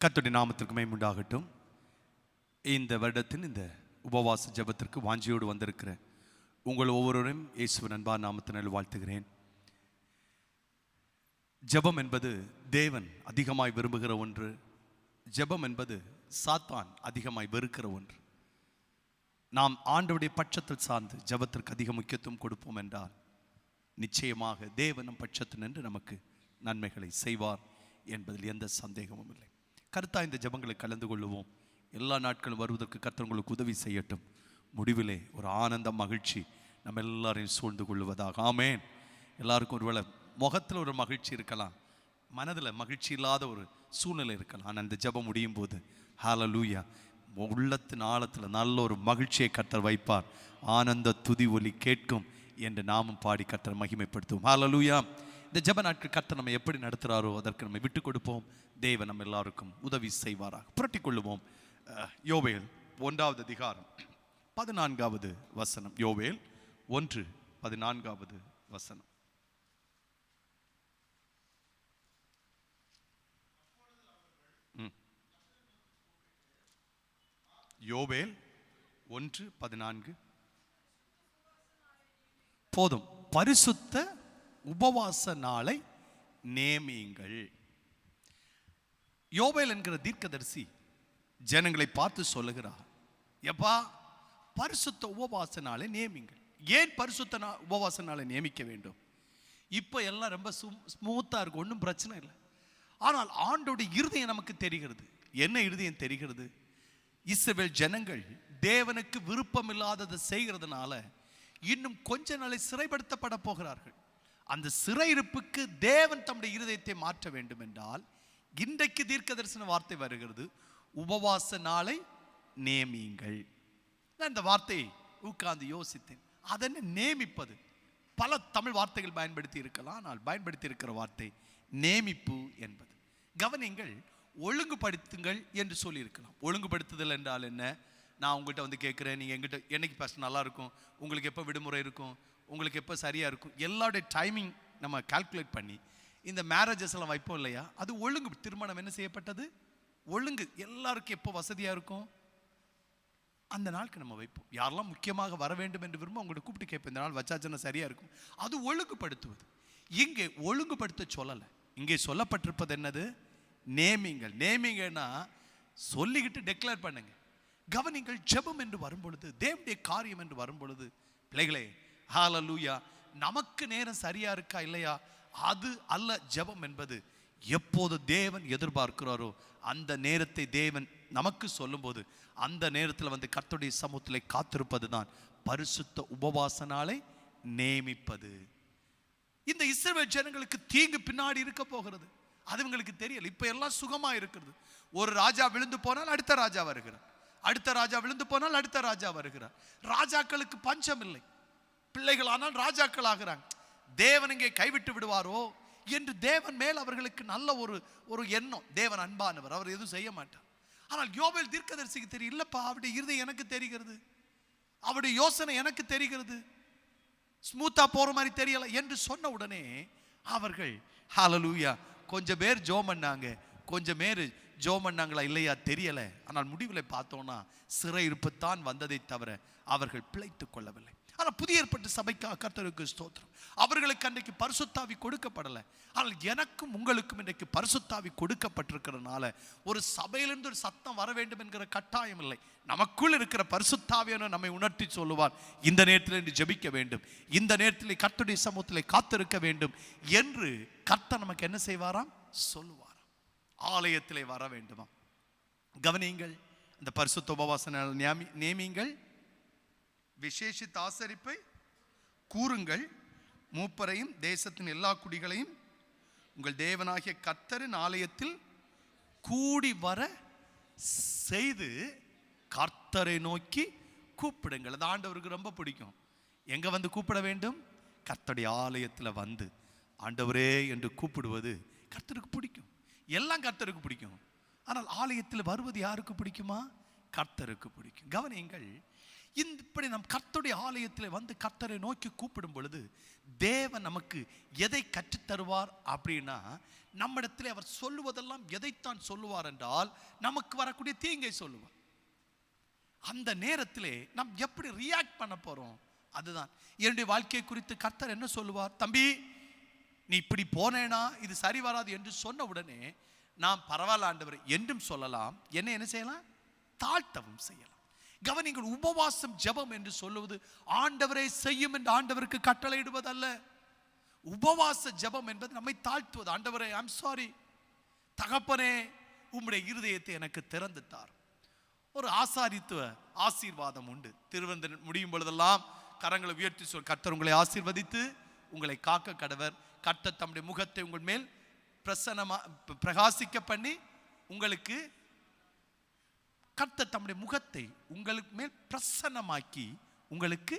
கர்த்தருடைய நாமத்திற்கு மகிமை உண்டாகட்டும். இந்த வருடத்தின் இந்த உபவாச ஜெபத்திற்கு வாஞ்சியோடு வந்திருக்கிற உங்கள் ஒவ்வொருவரையும் இயேசுவின் அன்பான நாமத்தினால் வாழ்த்துகிறேன். ஜெபம் என்பது தேவன் அதிகமாய் விரும்புகிற ஒன்று. ஜெபம் என்பது சாத்தான் அதிகமாய் வெறுக்கிற ஒன்று. நாம் ஆண்டவருடைய பட்சத்தில் சார்ந்து ஜெபத்திற்கு அதிக முக்கியத்துவம் கொடுப்போம் என்றால் நிச்சயமாக தேவன் நம் பட்சத்தில் நின்று நமக்கு நன்மைகளை செய்வார் என்பதில் எந்த சந்தேகமும் இல்லை. கருத்தா இந்த ஜெபங்களை கலந்து கொள்ளுவோம். எல்லா நாட்களும் வருவதற்கு கர்த்தர் உங்களுக்கு உதவி செய்யட்டும். முடிவிலே ஒரு ஆனந்த மகிழ்ச்சி நம்ம எல்லாரையும் சூழ்ந்து கொள்வதாக. ஆமேன். எல்லாருக்கும் ஒருவேளை முகத்தில் ஒரு மகிழ்ச்சி இருக்கலாம், மனதில் மகிழ்ச்சி இல்லாத ஒரு சூழ்நிலை இருக்கலாம். ஆனால் இந்த ஜெபம் முடியும் போது ஹல்லேலூயா, உள்ளத்தின் ஆழத்தில் நல்ல ஒரு மகிழ்ச்சியை கர்த்தர் வைப்பார். ஆனந்த துதி ஒலி கேட்கும் என்று நாமும் பாடி கர்த்தர் மகிமைப்படுத்துவோம். ஹல்லேலூயா. இந்த ஜெப நாட்கள் கர்த்தர் நம்ம எப்படி நடத்துகிறாரோ அதற்கு நம்ம விட்டு கொடுப்போம். தேவன் நம்ம எல்லாருக்கும் உதவி செய்வாராக. புரட்டி கொள்ளுவோம். யோவேல் 1வது அதிகாரம் 14வது வசனம். யோவேல் 1:14 வசனம். யோவேல் 1:14. போதும். பரிசுத்த உபவாச நாளை நேமியுங்கள். யோவேல் என்கிற தீர்க்கதரிசி ஜனங்களை பார்த்து சொல்லுகிறார், எப்பா பரிசுத்த உபவாச நாளை நியமிங்கள். ஏன் பரிசுத்த உபவாச நாளை நியமிக்க வேண்டும்? இப்போ எல்லாம் ரொம்ப ஸ்மூத்தாக இருக்கும், ஒன்றும் பிரச்சனை இல்லை. ஆனால் ஆண்டோடைய இருதயம் நமக்கு தெரிகிறது. என்ன இருதயம் தெரிகிறது? இஸ்ரவேல் ஜனங்கள் தேவனுக்கு விருப்பம் இல்லாததை செய்கிறதுனால இன்னும் கொஞ்ச நாளை சிறைப்படுத்தப்பட போகிறார்கள். அந்த சிறையிருப்புக்கு தேவன் தம்முடைய இருதயத்தை மாற்ற வேண்டும் என்றால் இன்றைக்கு தீர்க்க தரிசன வார்த்தை வருகிறது, உபவாச நாளை நேமியுங்கள். நான் இந்த வார்த்தையை உட்கார்ந்து யோசித்தேன். அதனை நேமிப்பது பல தமிழ் வார்த்தைகள் பயன்படுத்தி இருக்கலாம், ஆனால் பயன்படுத்தி இருக்கிற வார்த்தை நேமிப்பு என்பது. கவனிங்கள், ஒழுங்குபடுத்துங்கள் என்று சொல்லியிருக்கலாம். ஒழுங்குபடுத்துதல் என்றால் என்ன? நான் உங்கள்கிட்ட வந்து கேட்குறேன், நீங்கள் எங்கிட்ட என்னைக்கு ஃபஸ்ட் நல்லா இருக்கும், உங்களுக்கு எப்போ விடுமுறை இருக்கும், உங்களுக்கு எப்போ சரியாக இருக்கும், எல்லாருடைய டைமிங் நம்ம கால்குலேட் பண்ணி இந்த மேரேஜஸ் எல்லாம் வைப்போம் இல்லையா? அது ஒழுங்கு. திருமணம் என்ன செய்யப்பட்டது? ஒழுங்கு. எல்லாருக்கும் எப்போ வசதியாக இருக்கும் அந்த நாளுக்கு நம்ம வைப்போம். யாரெல்லாம் முக்கியமாக வர வேண்டும் என்று விரும்ப அவங்கள்ட்ட கூப்பிட்டு கேட்போம், இந்த நாள் வச்சாச்சுன்னா சரியாக இருக்கும். அது ஒழுங்குபடுத்துவது. இங்கே ஒழுங்குபடுத்த சொல்லலை. இங்கே சொல்லப்பட்டிருப்பது என்னது? நேமிங்கள். நேமிங்கன்னா சொல்லிக்கிட்டு டெக்ளேர் பண்ணுங்க. கவனிங்கள், ஜெபம் என்று வரும்பொழுது, தேவனுடைய காரியம் என்று வரும்பொழுது, பிள்ளைகளே ஹல்லேலூயா, நமக்கு நேரம் சரியா இருக்கா இல்லையா அது அல்ல. ஜெபம் என்பது எப்போது தேவன் எதிர்பார்க்கிறாரோ அந்த நேரத்தை தேவன் நமக்கு சொல்லும்போது அந்த நேரத்தில் வந்து கர்த்தருடைய சமூகத்திலே காத்திருப்பது தான் பரிசுத்த உபவாச நாளை நேமிப்பது. இந்த இஸ்ரவேல் ஜனங்களுக்கு தீங்கு பின்னாடி இருக்க போகிறது, அது உங்களுக்கு தெரியல. இப்ப எல்லாம் சுகமா இருக்கிறது. ஒரு ராஜா விழுந்து போனால் அடுத்த ராஜா வருகிறார், அடுத்த ராஜா விழுந்து போனால் அடுத்த ராஜா வருகிறார். ராஜாக்களுக்கு பஞ்சம் இல்லை. பிள்ளைகள் ஆனால் ராஜாக்கள் ஆகிறாங்க. தேவன் இங்கே கைவிட்டு விடுவாரோ என்று தேவன் மேல் அவர்களுக்கு நல்ல ஒரு எண்ணம். தேவன் அன்பானவர், அவர் எதுவும் செய்ய மாட்டார். ஆனால் யோவேல் தீர்க்கதரிசிக்கு தெரியும், இல்லப்பா அவருடைய இருதயம் எனக்கு தெரிகிறது, அவருடைய யோசனை எனக்கு தெரிகிறது, ஸ்மூத்தா போற மாதிரி தெரியல என்று சொன்ன உடனே அவர்கள் ஹல்லேலூயா கொஞ்சம் பேர் ஜெபம் பண்ணாங்க, கொஞ்சம் பேர் ஜெபம் பண்ணாங்களா இல்லையா தெரியல. ஆனால் முடிவில் பார்த்தோம்னா சிறை இருப்புத்தான் வந்ததை தவிர அவர்கள் பிழைத்துக் கொள்ளவில்லை. ஆனால் புதிய ஏற்பட்ட சபைக்காக கர்த்தருக்கு ஸ்தோத்திரம். அவர்களுக்கு அன்றைக்கு பரிசுத்தாவி கொடுக்கப்படலை. ஆனால் எனக்கும் உங்களுக்கும் இன்றைக்கு பரிசுத்தாவி கொடுக்கப்பட்டிருக்கிறதுனால ஒரு சபையிலிருந்து ஒரு சத்தம் வர வேண்டும் என்கிற கட்டாயம் இல்லை. நமக்குள் இருக்கிற பரிசுத்தாவியான நம்மை உணர்த்தி சொல்லுவார், இந்த நேரத்தில் என்று ஜெபிக்க வேண்டும், இந்த நேரத்தில் கர்த்தருடைய சமூகத்தில் காத்திருக்க வேண்டும் என்று கர்த்தர் நமக்கு என்ன செய்வாராம்? சொல்லுவாராம். ஆலயத்திலே வர வேண்டுமா? கவனியுங்கள், இந்த பரிசுத்த உபவாச நாள் நேமியுங்கள், விசேஷித்த ஆசரிப்பை கூறுங்கள், மூப்பரையும் தேசத்தின் எல்லா குடிகளையும் உங்கள் தேவனாகிய கர்த்தரின் ஆலயத்தில் கூடி வர செய்து கர்த்தரை நோக்கி கூப்பிடுங்கள். அது ஆண்டவருக்கு ரொம்ப பிடிக்கும். எங்க வந்து கூப்பிட வேண்டும்? கர்த்தருடைய ஆலயத்தில் வந்து ஆண்டவரே என்று கூப்பிடுவது கர்த்தருக்கு பிடிக்கும். எல்லாம் கர்த்தருக்கு பிடிக்கும். ஆனால் ஆலயத்தில் வருவது யாருக்கு பிடிக்குமா? கர்த்தருக்கு பிடிக்கும். கவனியுங்கள், இப்படி நம் கர்த்தருடைய ஆலயத்தில் வந்து கர்த்தரை நோக்கி கூப்பிடும் பொழுது தேவன் நமக்கு எதை கற்றுத்தருவார் அப்படின்னா, நம்மிடத்தில் அவர் சொல்லுவதெல்லாம் எதைத்தான் சொல்லுவார் என்றால், நமக்கு வரக்கூடிய தீங்கை சொல்லுவார். அந்த நேரத்திலே நாம் எப்படி ரியாக்ட் பண்ண போறோம்? அதுதான் என்னுடைய வாழ்க்கை குறித்து கர்த்தர் என்ன சொல்லுவார். தம்பி, நீ இப்படி போனேனா இது சரி வராது என்று சொன்ன உடனே நாம் பரவாயில்ல ஆண்டவர் என்றும் சொல்லலாம். என்ன செய்யலாம்? தாழ்த்தவும் செய்யலாம். கவனிங்கள், உபவாசம் ஜெபம் என்று சொல்லுவது ஆண்டவரை செய்யும் என்று ஆண்டவருக்கு கட்டளையிடுவதல்ல. உபவாச ஜெபம் என்பது நம்மை தாழ்த்துவது. ஆண்டவரே, ஐம் சாரி, தகப்பனே உம்முடைய இருதயத்தை எனக்கு திறந்து தார். ஒரு ஆசாரித்துவ ஆசீர்வாதம் உண்டு. திருவந்தன் முடியும் பொழுதெல்லாம் கரங்களை உயர்த்தி சொல், கர்த்தர் உங்களை ஆசீர்வதித்து உங்களை காக்க கடவர். கர்த்தர் தம்முடைய முகத்தை உங்கள் மேல் பிரகாசிக்க பண்ணி உங்களுக்கு, கர்த்தர் தம்முடைய முகத்தை உங்களுக்கு மேல் பிரசன்னமாக்கி உங்களுக்கு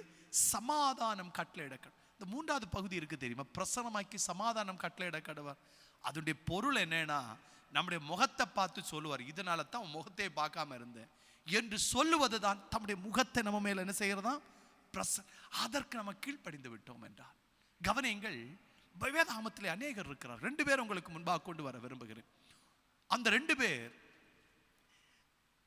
சமாதானம் கட்டளையிட. இந்த மூன்றாவது பகுதி இருக்கு தெரியுமா? பிரசன்னமாக்கி சமாதானம் கட்டளையிட கடவர். அதனுடைய பொருள் என்னன்னா, நம்முடைய முகத்தை பார்த்து சொல்லுவார், இதனால தான் உன் முகத்தை பார்க்காம இருந்தேன் என்று சொல்லுவது தான் தம்முடைய முகத்தை நம்ம மேல என்ன செய்யறதா? அதற்கு நம்ம கீழ்ப்படிந்து விட்டோம் என்றால். கவனியங்கள், வேதாகமத்திலே அநேகர் இருக்கிறார். 2 பேர் உங்களுக்கு முன்பாக கொண்டு வர விரும்புகிறேன். அந்த 2 பேர்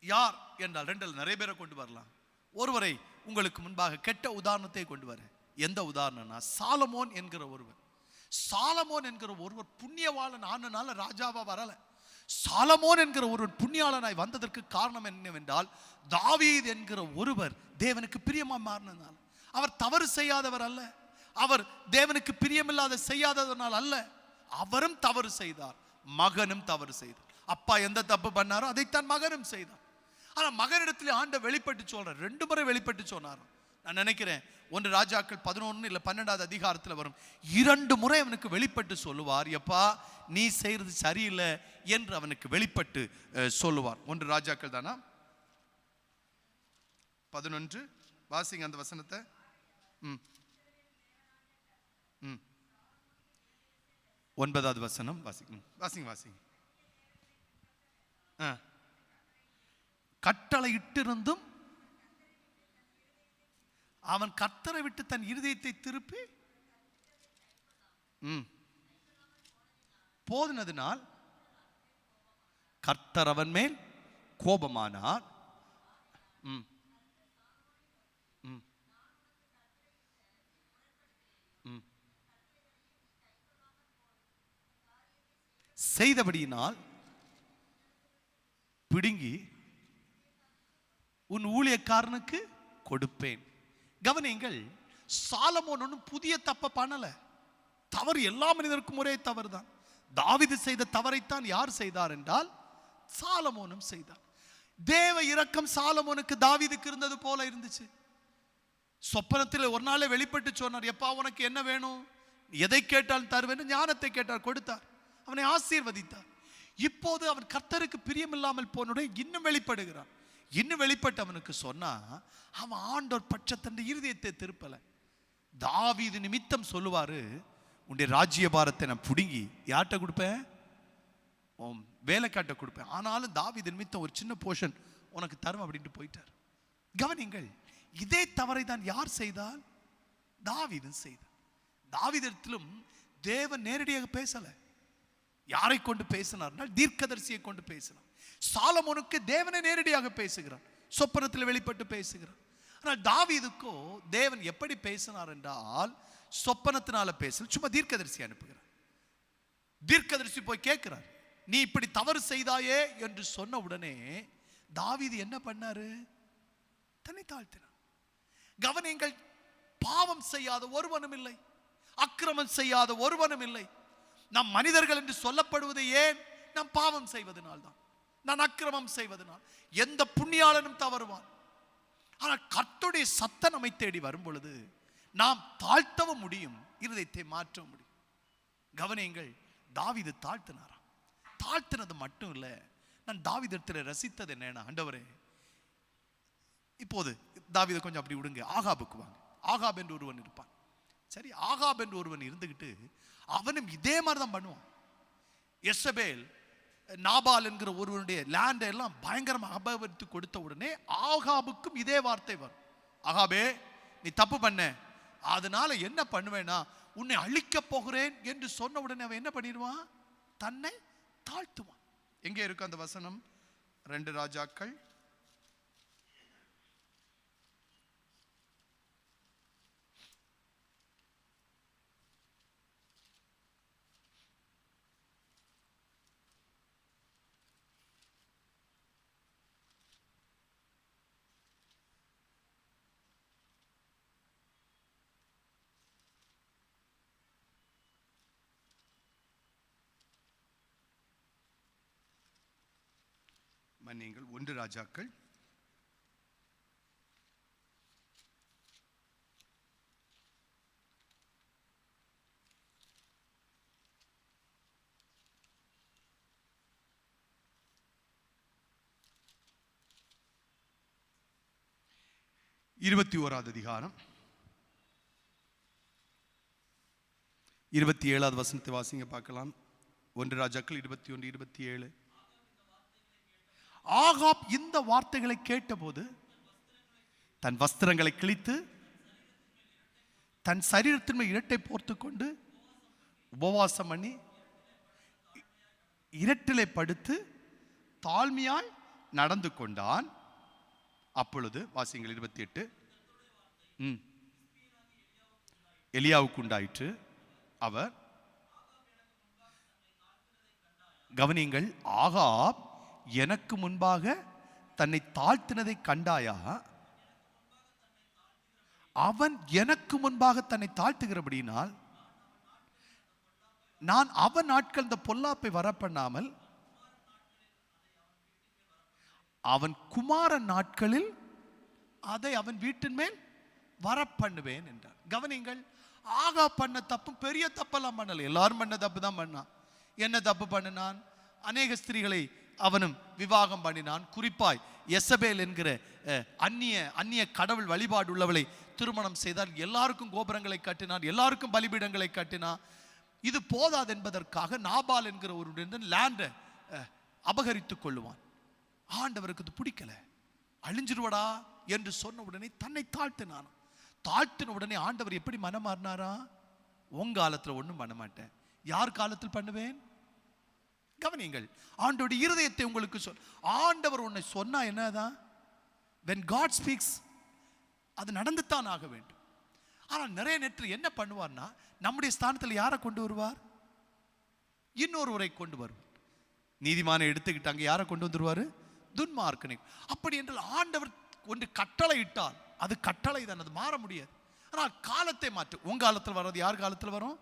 யார் என்றால், 2 நிறைய பேரை கொண்டு வரலாம். ஒருவரை உங்களுக்கு முன்பாக கெட்ட உதாரணத்தை கொண்டு வர. எந்த உதாரணம்னா, சாலமோன் என்கிற ஒருவர். சாலமோன் என்கிற ஒருவர் புண்ணியவாளன் ஆனனால ராஜாவா வரல. சாலமோன் என்கிற ஒருவர் புண்ணியாளனாய் வந்ததற்கு காரணம் என்னவென்றால், தாவீது என்கிற ஒருவர் தேவனுக்கு பிரியமா மாறினதால். அவர் தவறு செய்யாதவர் அல்ல, அவர் தேவனுக்கு பிரியமில்லாத செய்யாததனால் அல்ல, அவரும் தவறு செய்தார், மகனும் தவறு செய்தார். அப்பா எந்த தப்பு பண்ணாரோ அதைத்தான் மகனும் செய்தார். ஆனா மகனிடத்தில் ஆண்டவர் வெளிப்பட்டு சொல்றார். 2 முறை வெளிப்பட்டு சொன்னார். நான் நினைக்கிறேன் 1 ராஜாக்கள் 11 இல்ல 12வது அதிகாரத்தில் வரும். 2 முறை அவனுக்கு வெளிப்பட்டு சொல்லுவார், எப்பா நீ செய்யறது சரியில்லை என்று அவனுக்கு வெளிப்பட்டு சொல்லுவார். 1 ராஜாக்கள் தானா 11? வாசிங்க அந்த வசனத்தை. ஒன்பதாவது வசனம் வாசிங்க. கட்டளை இட்டிருந்தும் அவன் கர்த்தரை விட்டு தன் இருதயத்தை திருப்பி போதினதினால் கர்த்தர் அவன் மேல் கோபமானார். செய்தபடியினால் பிடுங்கி உன் ஊழியக்காரனுக்கு கொடுப்பேன். கவனிங்கள், சாலமோன் ஒன்றும் புதிய தப்ப பண்ணல. தவறு எல்லா மனிதருக்கும் ஒரே தவறு தான். தாவீது செய்த தவறைத்தான் யார் செய்தார் என்றால் சாலமோனும் செய்தார். தேவ இரக்கம் சாலமோனுக்கு தாவீதுக்கு இருந்தது போல இருந்துச்சு. சொப்பனத்தில் ஒரு நாளே வெளிப்பட்டு சொன்னார், எப்பா உனக்கு என்ன வேணும், எதை கேட்டால் தருவேன். ஞானத்தை கேட்டார், கொடுத்தார், அவனை ஆசீர்வதித்தார். இப்போது அவன் கர்த்தருக்கு பிரியமில்லாமல் போனோட இன்னும் வெளிப்படுகிறான். இன்னும் வெளிப்பட்டு அவனுக்கு சொன்னா, அவன் ஆண்டோர் பட்சத்தன் இருதயத்தை திருப்பல. தாவீது நிமித்தம் சொல்லுவாரு, உன்னுடைய ராஜ்யபாரத்தை நான் புடுங்கி யார்கிட்ட கொடுப்பேன்? வேலைக்காட்ட கொடுப்பேன். ஆனாலும் தாவீது நிமித்தம் ஒரு சின்ன போர்ஷன் உனக்கு தரும் அப்படின்ட்டு போயிட்டார். கவனிங்கள், இதே தவறை தான் யார் செய்தால்? தாவீது செய்தார். தாவீதிடத்திலும் தேவன் நேரடியாக பேசல. யாரை கொண்டு பேசினார்? தீர்க்கதரிசியை கொண்டு பேசினார். சாலமோனுக்கு தேவனை நேரடியாக பேசுகிறார், சொப்பனத்தில் வெளிப்பட்டு பேசுகிறார். ஆனால் தாவீதுக்கோ தேவன் எப்படி பேசினார் என்றால் சொப்பனத்தினால பேசல, சும்மா தீர்க்கதரிசி அனுப்புகிறார். தீர்க்கதரிசி போய் கேட்கிறார், நீ இப்படி தவறு செய்தாயே என்று சொன்ன உடனே தாவீது என்ன பண்ணாரு? தன்னை தாழ்த்தினார். கவனிங்கள், பாவம் செய்யாத ஒருவனும் இல்லை, அக்கிரமம் செய்யாத ஒருவனும் இல்லை. நாம் மனிதர்கள் என்று சொல்லப்படுவது ஏன்? நாம் பாவம் செய்வதனால்தான், நான் அக்கிரமம் செய்வதனால். எந்த புண்ணியாளனும் தவறுவான். ஆனால் கர்த்தருடைய சத்தம் நம்மை தேடி வரும் பொழுது நாம் தாழ்த்தவும் முடியும், இருதயத்தை மாற்ற முடியும். கவனியுங்கள், தாவீது தாழ்த்தினாராம். தாழ்த்தினது மட்டும் இல்லை, நான் தாவீதிடத்தில் ரசித்தது என்னன்னா, ஆண்டவரே இப்போது தாவீதை கொஞ்சம் அப்படி விடுங்க, ஆகாபுக்கு வாங்க. ஆகாப் என்று ஒருவன் இருப்பான். சரி, ஆகாப் என்று ஒருவன் இருந்துகிட்டு அவனும் இதே மாதிரி தான் பண்ணுவான். எசபேல் நாபால் என்கிற ஒருவனுடைய லேண்டை எல்லாம் பயங்கரமாக அபகரித்து கொடுத்த உடனே ஆகாபுக்கும் இதே வார்த்தை வரும். ஆகாபே நீ தப்பு பண்ண, அதனால என்ன பண்ணுவேன்னா உன்னை அழிக்க போகிறேன் என்று சொன்ன உடனே அவன் என்ன பண்ணிடுவான்? தன்னை தாழ்த்துவான். எங்கே இருக்கு அந்த வசனம்? 2 ராஜாக்கள் 1 ராஜாக்கள் 21 அதிகாரம் 27 வசனத்தை வாசிங்க பார்க்கலாம். 1 ராஜாக்கள் 21:27. ஆகாப் இந்த வார்த்தைகளை கேட்டபோது தன் வஸ்திரங்களை கிழித்து தன் சரீரத்தின் மேல் இரட்டை போர்த்து கொண்டு உபவாசம் பண்ணி இரட்டிலே படுத்து தாழ்மையாய் நடந்து கொண்டான். அப்பொழுது வாசிங்கள் 28. எலியாவுக்கு உண்டாயிற்று. அவர், கவனிங்கள், ஆகாப் எனக்கு முன்பாக தன்னை தாழ்த்தினதை கண்டாயா? அவன் எனக்கு முன்பாக தன்னை தாழ்த்துகிறபடினால் நான் அவன் நாட்கள் இந்த பொல்லாப்பை வரப்பண்ணாமல் அவன் குமாரன் நாட்களில் அதை அவன் வீட்டின் மேல் வரப்பண்ணுவேன் என்றார். கவனிங்கள், ஆகா பண்ண தப்பு பெரிய தப்பெல்லாம் பண்ணல. எல்லாரும் பண்ண தப்பு தான் பண்ணான். என்ன தப்பு பண்ணினான்? அநேக ஸ்திரீகளை அவனும் விவாகம் பண்ணினான். குறிப்பாய் எசபேல் என்கிற அந்நிய கடவுள் வழிபாடு உள்ளவளை திருமணம் செய்தால் எல்லாருக்கும் கோபுரங்களை கட்டினான், எல்லாருக்கும் பலிபீடங்களை கட்டினான். இது போதாது என்பதற்காக நாபால் என்கிற ஒரு லேண்டை அபகரித்துக் கொள்ளுவான். ஆண்டவருக்கு இது பிடிக்கல. அழிஞ்சிருவடா என்று சொன்ன உடனே தன்னை தாழ்த்தினான். தாழ்த்தின உடனே ஆண்டவர் எப்படி மனம் மாறினாரா? உங்க காலத்தில் ஒன்றும் பண்ண மாட்டேன், யார் காலத்தில் பண்ணுவேன்? கவனிங்கள், ஆண்டவருடைய இருதயத்தை உங்களுக்கு ஆண்டவர் உன்னை சொன்னா என்னதான்? when God speaks அது நடந்துத்தான் ஆக வேண்டும். ஆனால் நிறைய நேரத்தில் என்ன பண்ணுவார்னா, நம்முடைய ஸ்தானத்தில் யாரை கொண்டு வருவார்? இன்னொருவரை கொண்டு வருவார். நீதிமானை எடுத்துக்கிட்டாங்க, யாரை கொண்டு வந்துருவாரு? துன்மார்க்கனை. அப்படி என்றால் ஆண்டவர் ஒன்று கட்டளை இட்டால் அது கட்டளை தான், அது மாற முடியாது. ஆனால் காலத்தை மாற்று. உங்க காலத்தில் வர்றது யார் காலத்தில் வரும்?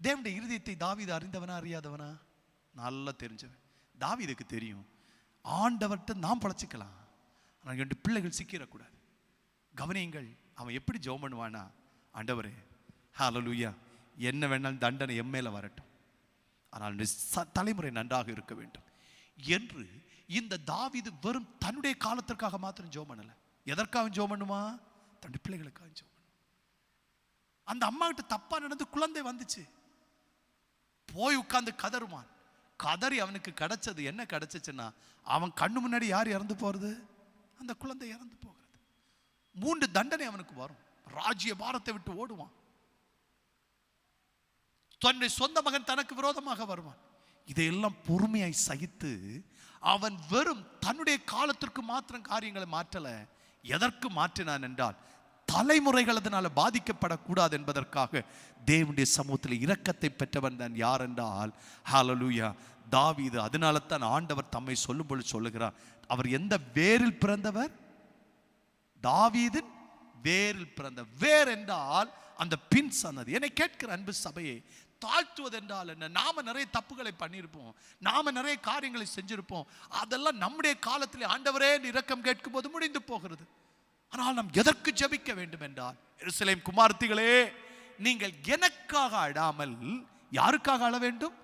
தேவனுடைய இருதயத்தை தாவீது அறிந்தவனா அறியாதவனா? நல்லா தெரிஞ்சவன். தாவீதுக்கு தெரியும் ஆண்டவர்கிட்ட நாம் பழச்சிக்கலாம், ஆனால் 2 பிள்ளைகள் சிக்கிடக்கூடாது. கவனியுங்கள், அவன் எப்படி ஜெபம் பண்ணுவானா? ஆண்டவரே, ஹல்லேலூயா, என்ன வேணாலும் தண்டனை எம்மேல வரட்டும், ஆனால் தலைமுறை நன்றாக இருக்க வேண்டும் என்று இந்த தாவீது வெறும் தன்னுடைய காலத்திற்காக மாத்திரம் ஜெபம் பண்ணல. எதற்காக ஜெபம் பண்ணுமா? தன்னுடைய பிள்ளைகளுக்காக ஜெபம் பண்ணுமா. அந்த அம்மா கிட்ட தப்பா நடந்து குழந்தை வந்துச்சு, போய் உட்கார்ந்து கதறுமான். கதறி அவனுக்கு கிடைச்சது என்ன கிடைச்சிச்சுன்னா, அவன் கண்ணு முன்னாடி யார் இறந்து போறது? அந்த குழந்தை இறந்து போகிறது. 3 தண்டனை அவனுக்கு வரும். ராஜ்ய பாரத்தை விட்டு ஓடுவான். தன்னுடைய சொந்த மகன் தனக்கு விரோதமாக வருவான். இதையெல்லாம் பொறுமையாய் சகித்து அவன் வெறும் தன்னுடைய காலத்திற்கு மாத்திரம் காரியங்களை மாற்றல. எதற்கு மாற்றினான் என்றால், தலைமுறைகள் அதனால பாதிக்கப்படக்கூடாது என்பதற்காக தேவனுடைய சமூகத்தில் இரக்கத்தை பெற்றவன் தான். யார் என்றால், ஹல்லேலூயா, தாவீது. அதனால தான் ஆண்டவர் தம்மை சொல்லும் பொழுது சொல்லுகிறார், அவர் எந்த வேரில் பிறந்தவர்? தாவீதின் வேரில் பிறந்த. வேர் என்றால் அந்த பின் சன்னதி. என்னை கேட்கிற அன்பு சபையே, தாழ்த்துவது என்றால் என்ன? நாம நிறைய தப்புகளை பண்ணியிருப்போம், நாம நிறைய காரியங்களை செஞ்சிருப்போம். அதெல்லாம் நம்முடைய காலத்தில் ஆண்டவரே இரக்கம் கேட்கும் போது முடிந்து போகிறது. ஆனால் நாம் எதற்கு ஜெபிக்க வேண்டும் என்றால், எருசலேம் குமாரத்திகளே, நீங்கள் எனக்காக அழாமல் யாருக்காக அழ வேண்டும்?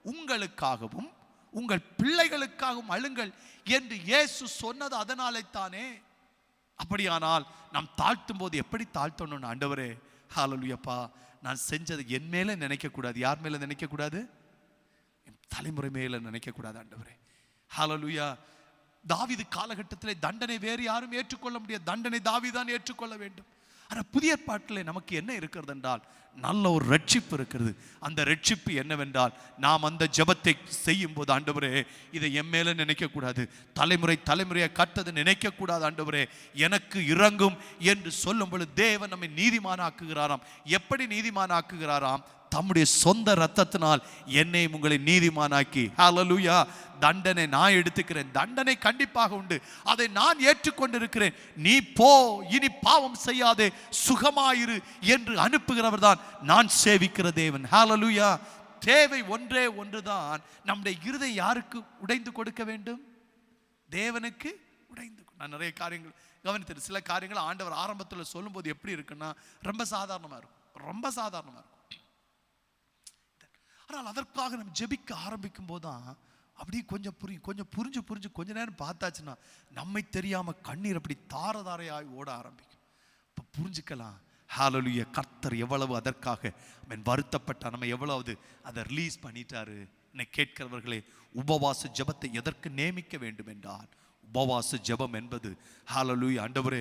உங்களுக்காகவும் உங்கள் பிள்ளைகளுக்காகவும் அழுங்கள் என்று இயேசு சொன்னது அதனாலே தானே. அப்படியானால் நாம் தாழ்த்தும் போது எப்படி தாழ்த்தணும்? ஆண்டவரே, ஹல்லேலூயாப்பா, நான் செஞ்சது என் மேல நினைக்க கூடாது. யார் மேல நினைக்க கூடாது? என் தலைமுறை மேல நினைக்க கூடாது. ஆண்டவரே, ஹல்லேலூயா, தாவீது காலகட்டத்திலே தண்டனை வேறு யாரும் ஏற்றுக்கொள்ள முடியாது, தண்டனை தாவீதான் ஏற்றுக்கொள்ள வேண்டும். ஆனால் புதிய ஏற்பாட்டிலே நமக்கு என்ன இருக்கிறது என்றால் நல்ல ஒரு ரட்சிப்பு இருக்கிறது. அந்த ரட்சிப்பு என்னவென்றால், நாம் அந்த ஜெபத்தை செய்யும் போது, ஆண்டவரே இதை என் மேல நினைக்க கூடாது, தலைமுறை தலைமுறையை கட்டது நினைக்க கூடாது, ஆண்டவரே எனக்கு இறங்கும் என்று சொல்லும் பொழுது தேவன் நம்மை நீதிமானாக்குகிறாராம். எப்படி நீதிமானாக்குகிறாராம்? தம்முடைய சொந்த ரத்தத்தினால் என்னை உங்களை நீதிமானாக்கி. ஹல்லேலூயா. தண்டனை நான் எடுத்துக்கிறேன், தண்டனை கண்டிப்பாக உண்டு, அதை நான் ஏற்றுக்கொண்டிருக்கிறேன், நீ போ, இனி பாவம் செய்யாதே, சுகமாயிரு என்று அனுப்புகிறவர் தான் நான் சேவிக்கிற தேவன். ஹல்லேலூயா. தேவை ஒன்றே ஒன்றுதான், நம்முடைய இருதயம் யாருக்கு உடைந்து கொடுக்க வேண்டும்? தேவனுக்கு உடைந்து. நான் நிறைய காரியங்கள் கவனித்தேன். சில காரியங்கள் ஆண்டவர் ஆரம்பத்தில் சொல்லும்போது எப்படி இருக்குன்னா ரொம்ப சாதாரணமாக இருக்கும், ரொம்ப சாதாரணமாக இருக்கும். ஆனால் அதற்காக நம்ம ஜெபிக்க ஆரம்பிக்கும் போதுதான் அப்படியே கொஞ்சம் புரிஞ்சு கொஞ்ச நேரம் பார்த்தாச்சுன்னா நம்மை தெரியாம கண்ணீர் அப்படி தாரதாரையாய் ஓட ஆரம்பிக்கும். இப்போ புரிஞ்சுக்கலாம், ஹல்லேலூயா, கர்த்தர் எவ்வளவு அதற்காக வருத்தப்பட்டார், நம்ம எவ்வளவு அதை ரிலீஸ் பண்ணிட்டாரு. என்னை கேட்கிறவர்களே, உபவாச ஜெபத்தை எதற்கு நியமிக்க வேண்டும் என்றால், உபவாச ஜெபம் என்பது ஹல்லேலூயா, ஆண்டவரே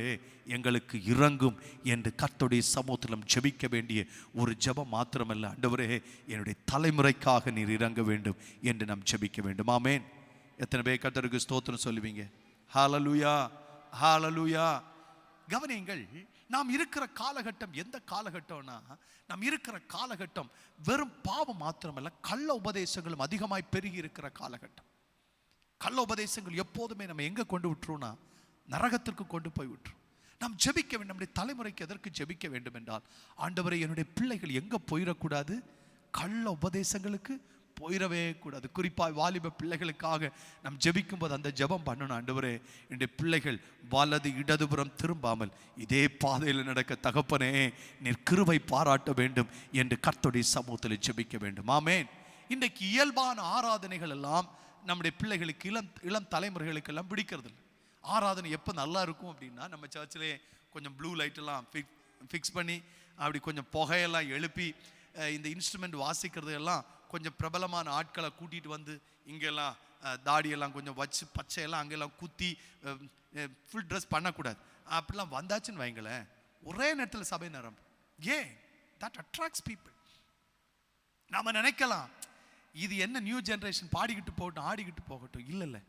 எங்களுக்கு இறங்கும் என்று கர்த்தருடைய சமூகத்தில் ஜெபிக்க வேண்டிய ஒரு ஜெபம் மாத்திரமல்ல, ஆண்டவரே என்னுடைய தலைமுறைக்காக நீர் இறங்க வேண்டும் என்று நாம் ஜெபிக்க வேண்டும். ஆமென். எத்தனை பேர் கர்த்தருக்கு ஸ்தோத்திரம் சொல்லுவீங்க? ஹல்லேலூயா, ஹல்லேலூயா. கவனியுங்கள், நாம் இருக்கிற காலகட்டம் எந்த காலகட்டம்னா, நாம் இருக்கிற காலகட்டம் வெறும் பாவம் மாத்திரமல்ல, கள்ள உபதேசங்களும் அதிகமாய் பெருகி இருக்கிற காலகட்டம். கள்ள உபதேசங்கள் எப்போதுமே நம்ம எங்க கொண்டு விட்டுருவோம்னா நரகத்திற்கு கொண்டு போய் விட்டுரும். நாம் ஜெபிக்க வேண்டும். நம்முடைய தலைமுறைக்கு எதற்கு ஜெபிக்க வேண்டும் என்றால், ஆண்டவரே என்னுடைய பிள்ளைகள் எங்க போயிடக்கூடாது, கள்ள உபதேசங்களுக்கு போயிடவே கூடாது. குறிப்பாக வாலிப பிள்ளைகளுக்காக நாம் ஜெபிக்கும் போது அந்த ஜெபம் பண்ணணும். ஆண்டவரே என்னுடைய பிள்ளைகள் வலது இடதுபுறம் திரும்பாமல் இதே பாதையில் நடக்க தகப்பனே நீர் கிருபை பாராட்ட வேண்டும் என்று கர்த்தருடைய சமூகத்தில் ஜெபிக்க வேண்டும். ஆமென். இன்றைக்கு இயல்பான ஆராதனைகள் எல்லாம் நம்முடைய பிள்ளைகளுக்கு இளம் தலைமுறைகளுக்கு எல்லாம் பிடிக்கிறது இல்லை. ஆராதனை எப்போ நல்லா இருக்கும் அப்படின்னா, நம்ம சர்ச்சிலே கொஞ்சம் ப்ளூ லைட்டெல்லாம் ஃபிக்ஸ் பண்ணி அப்படி கொஞ்சம் புகையெல்லாம் எழுப்பி இந்த இன்ஸ்ட்ருமெண்ட் வாசிக்கிறது எல்லாம் கொஞ்சம் பிரபலமான ஆட்களை கூட்டிகிட்டு வந்து இங்கெல்லாம் தாடியெல்லாம் கொஞ்சம் வச்சு பச்சையெல்லாம் அங்கெல்லாம் குத்தி ஃபுல் ட்ரெஸ் பண்ணக்கூடாது. அப்படிலாம் வந்தாச்சுன்னு வைங்களேன், ஒரே நேரத்தில் சபை நிரம்பும். ஏன்? That attracts people. நாம் நினைக்கலாம் இது என்ன நியூ ஜெனரேஷன், பாடிக்கிட்டு போகட்டும் ஆடிக்கிட்டு போகட்டும். இல்லை,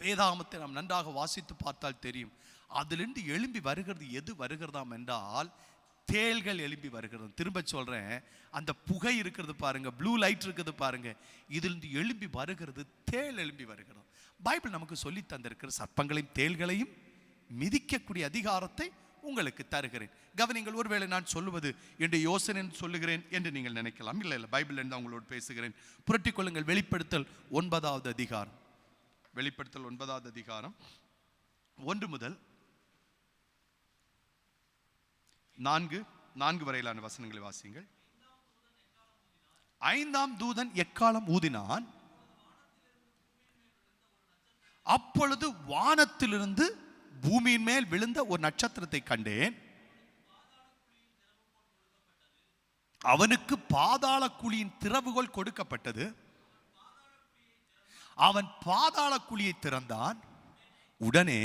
வேதாகமத்தை நாம் நன்றாக வாசித்து பார்த்தால் தெரியும். அதிலிருந்து எழும்பி வருகிறது எது வருகிறதாம் என்றால், தேள்கள் எழும்பி வருகிறது. திரும்ப சொல்றேன், அந்த புகை இருக்கிறது பாருங்க, ப்ளூ லைட் இருக்குது பாருங்க, இதிலிருந்து எழும்பி வருகிறது தேள் எழும்பி வருகிறது. பைபிள் நமக்கு சொல்லி தந்திருக்கிற சர்ப்பங்களையும் தேள்களையும் மிதிக்கக்கூடிய அதிகாரத்தை உங்களுக்கு தருகிறேன். கவனிங்கள், ஒருவேளை நான் சொல்லுவது என்னுடைய யோசனை சொல்லுகிறேன் என்று நீங்கள் நினைக்கலாம். இல்லை, பைபிள் இருந்து உங்களோடு பேசுகிறேன். புரட்டிக் கொள்ளுங்கள். வெளிப்படுத்தல் 9வது அதிகாரம், வெளிப்படுத்தல் 9வது அதிகாரம் 1 முதல் 4 வரையிலான வசனங்களை வாசியுங்கள். 5ஆம் தூதன் எக்காளம் ஊதினான், அப்பொழுது வானத்திலிருந்து பூமியின் மேல் விழுந்த ஒரு நட்சத்திரத்தை கண்டேன். அவனுக்கு பாதாள குழியின் திறவுகோல் கொடுக்கப்பட்டது. அவன் பாதாள குழியை திறந்தான். உடனே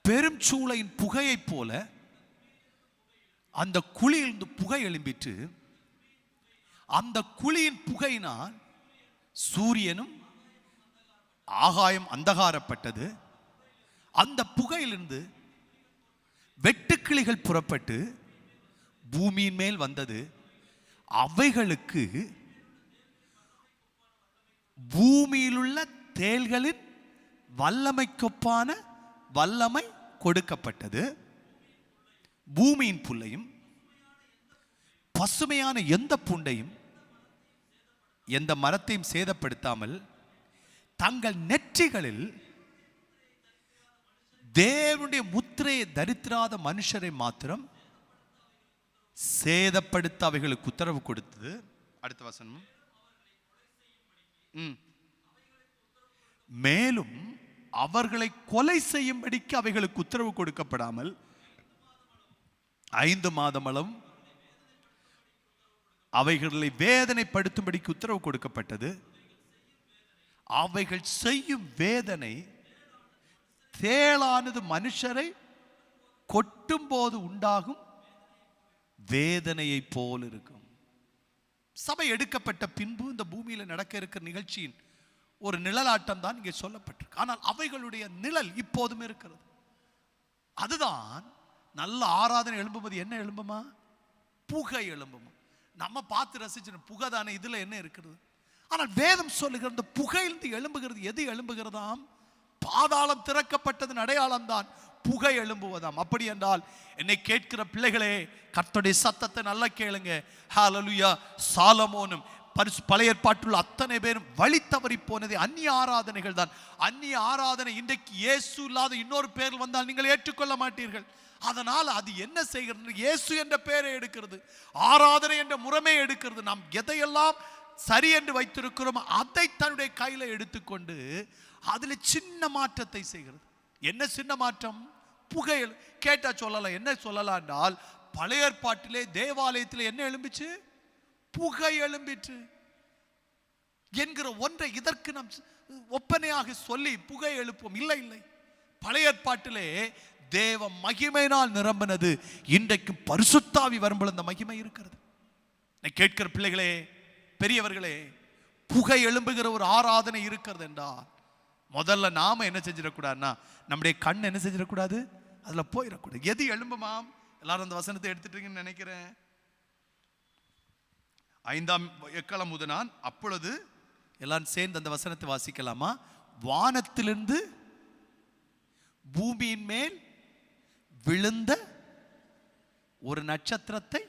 பெரும் சூளையின் புகையைப் போல அந்த குழியிலிருந்து புகை எழும்பிற்று. அந்த குழியின் புகையினால் சூரியனும் ஆகாயம் அந்தகாரப்பட்டது. அந்த புகையிலிருந்து வெட்டுக்கிளிகள் புறப்பட்டு பூமியின் மேல் வந்தது. அவைகளுக்கு பூமியிலுள்ள தேள்களின் வல்லமைக்கொப்பான வல்லமை கொடுக்கப்பட்டது. பூமியின் புல்லையும் பசுமையான எந்த புண்டையும் எந்த மரத்தையும் சேதப்படுத்தாமல் தங்கள் நெற்றிகளில் தேவனுடைய முத்திரையை தரித்திராத மனுஷரை மாத்திரம் சேதப்படுத்த அவைகளுக்கு உத்தரவு கொடுத்தது. அடுத்த வசனம், மேலும் அவர்களை கொலை செய்யும்படிக்கு அவைகளுக்கு உத்தரவு கொடுக்கப்படாமல் 5 மாதமளவும் அவைகளை வேதனைப்படுத்தும்படிக்கு உத்தரவு கொடுக்கப்பட்டது. அவைகள் செய்யும் வேதனை தேளானது மனுஷரை கொட்டும் போது உண்டாகும் வேதனையை போல் இருக்கும். சபை எடுக்கப்பட்ட பின்பு இந்த பூமியில நடக்க இருக்கிற நிகழ்ச்சியின் ஒரு நிழலாட்டம் தான் இங்கே சொல்லப்பட்டிருக்கு. ஆனால் அவைகளுடைய நிழல் இப்போதும் இருக்கிறது. அதுதான் நல்ல ஆராதனை எழும்பும்போது என்ன எழும்புமா? புகை எழும்புமா? நம்ம பார்த்து ரசிச்சு புகை தானே, இதுல என்ன இருக்கிறது? ஆனால் வேதம் சொல்லுகிற இந்த புகையிலிருந்து எழும்புகிறது எது எழும்புகிறதாம்? பாதாளம் திறக்கப்பட்டதன் அடையாளம் தான் புகை எழும்புவதாம். அப்படி என்றால் என்னை கேட்கிற பிள்ளைகளே, கர்த்தருடைய சத்தத்தை நல்லா கேளுங்க. ஹல்லேலூயா. சாலமோனும் பழைய ஏற்பாட்டுள்ள அத்தனை பேரும் வழி தவறி போனது அந்நிய ஆராதனைகள் தான். அந்நிய ஆராதனை இன்றைக்கு இயேசு இல்லாத இன்னொரு பேர் வந்தால் நீங்கள் ஏற்றுக்கொள்ள மாட்டீர்கள். அதனால் அது என்ன செய்கிறது? இயேசு என்ற பெயரை எடுக்கிறது, ஆராதனை என்ற முறைமையை எடுக்கிறது. நாம் எதையெல்லாம் சரி என்று வைத்திருக்கிறோம் அதை தன்னுடைய கையில எடுத்துக்கொண்டு அதில் சின்ன மாற்றத்தை செய்கிறது. என்ன சின்ன மாற்றம்? புகையில் கேட்டா சொல்லலாம். என்ன சொல்லலாம் என்றால், பழைய ஏற்பாட்டிலே தேவாலயத்தில் என்ன எழும்பிச்சு? புகை எழும்பிற்று என்கிற ஒன்றை இதற்கு நாம் ஒப்பனையாக சொல்லி புகை எழுப்போம். இல்லை இல்லை, பழைய ஏற்பாட்டிலே தேவ மகிமையினால் நிரம்பினது. இன்றைக்கு பரிசுத்தாவி வரும்போது அந்த மகிமை இருக்கிறது. கேட்கிற பிள்ளைகளே, பெரியவர்களே, புகை எழும்புகிற ஒரு ஆராதனை இருக்கிறது என்றால் முதல்ல நாம என்ன செஞ்சிடக்கூடாதுன்னா, நம்முடைய கண் என்ன செஞ்சிடக்கூடாது? அதுல போயிடக்கூடாது. எது எழும்புமாம்? எல்லாரும் அந்த வசனத்தை எடுத்துட்டீங்கன்னு நினைக்கிறேன். 5ஆம் எக்காலம் ஊதினான், அப்பொழுது எல்லாரும் சேர்ந்து அந்த வசனத்தை வாசிக்கலாமா? வானத்திலிருந்து பூமியின் மேல் விழுந்த ஒரு நட்சத்திரத்தை.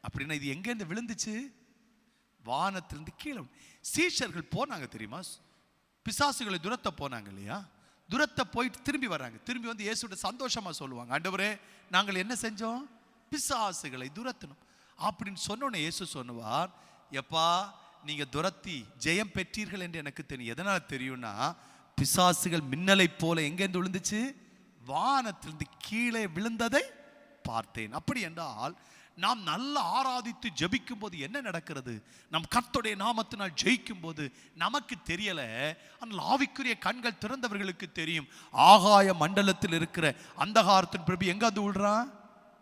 அப்படின்னா இது எங்க இருந்து விழுந்துச்சு? வானத்திலிருந்து கீழே. சீஷர்கள் போனாங்க தெரியுமா, பிசாசுகளை துரத்த போனாங்க இல்லையா? துரத்த போயிட்டு திரும்பி வர்றாங்க. திரும்பி வந்து இயேசுவோட சந்தோஷமா சொல்லுவாங்க, ஆண்டவரே நாங்கள் என்ன செஞ்சோம்? பிசாசுகளை துரத்தணும் அப்படின்னு சொன்னோன்னே இயேசு சொன்னுவார், எப்பா நீங்க துரத்தி ஜெயம் பெற்றீர்கள் என்று எனக்கு தெரியும். எதனால தெரியும்னா, பிசாசுகள் மின்னலை போல எங்கேருந்து விழுந்துச்சு? வானத்திலிருந்து கீழே விழுந்ததை பார்த்தேன். அப்படி என்றால் நாம் நல்ல ஆராதித்து ஜெபிக்கும் போது என்ன நடக்கிறது? நம் கர்த்தருடைய நாமத்தினால் ஜெயிக்கும் போது நமக்கு தெரியல, ஆனால் ஆவிக்குரிய கண்கள் திறந்தவர்களுக்கு தெரியும். ஆகாய மண்டலத்தில் இருக்கிற அந்தகாரத்தின் பிரபு எங்க வந்து விழுறான்?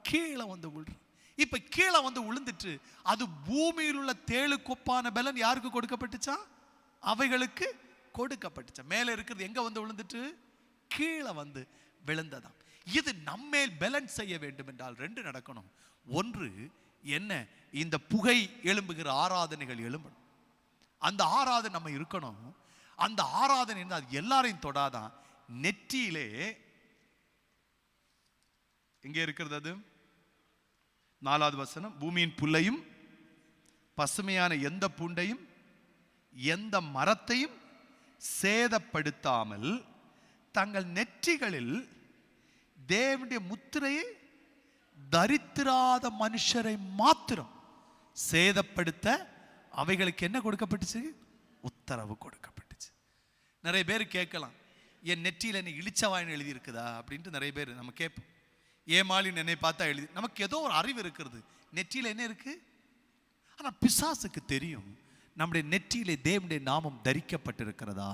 கீழே வந்து விழுறான். இப்ப கீழே வந்து விழுந்துட்டு அது பூமியில் உள்ள தேளு கொப்பான பலன் யாருக்கு கொடுக்கப்பட்டுச்சா? அவைகளுக்கு கொடுக்கப்பட்டுச்சா. மேல இருக்கிறது எங்க வந்து விழுந்துட்டு? கீழே வந்து விழுந்ததாம். இது நம்மேல் பேலன்ஸ் செய்ய வேண்டும் என்றால் ரெண்டு நடக்கணும். ஒன்று என்ன? இந்த புகை எழும்புகிற ஆராதனைகள் எழும்பணும். அந்த ஆராதனை நம்ம இருக்கணும். அந்த ஆராதனை அது எல்லாரையும் தொடாதான். நெற்றியிலே எங்க இருக்கிறது? அது 4வது வசனம், பூமியின் புல்லையும் பசுமையான எந்த பூண்டையும் எந்த மரத்தையும் சேதப்படுத்தாமல் தங்கள் நெற்றிகளில் தேவனுடைய முத்திரையை தரித்திராத மனுஷரை மாத்திரம் சேதப்படுத்த அவைகளுக்கு என்ன கொடுக்கப்பட்டுச்சு? உத்தரவு கொடுக்கப்பட்டுச்சு. நிறைய பேர் கேட்கலாம், என் நெற்றியில் என்ன இழிச்சவாயின்னு எழுதி இருக்குதா அப்படின்ட்டு நிறைய பேர் நம்ம கேட்போம். ஏமாளின்னு என்னை பார்த்தா எழுதி, நமக்கு ஏதோ ஒரு அறிவு இருக்கிறது, நெற்றியில் என்ன இருக்கு. ஆனால் பிசாசுக்கு தெரியும் நம்முடைய நெற்றியிலே தேவனுடைய நாமம் தரிக்கப்பட்டிருக்கிறதா.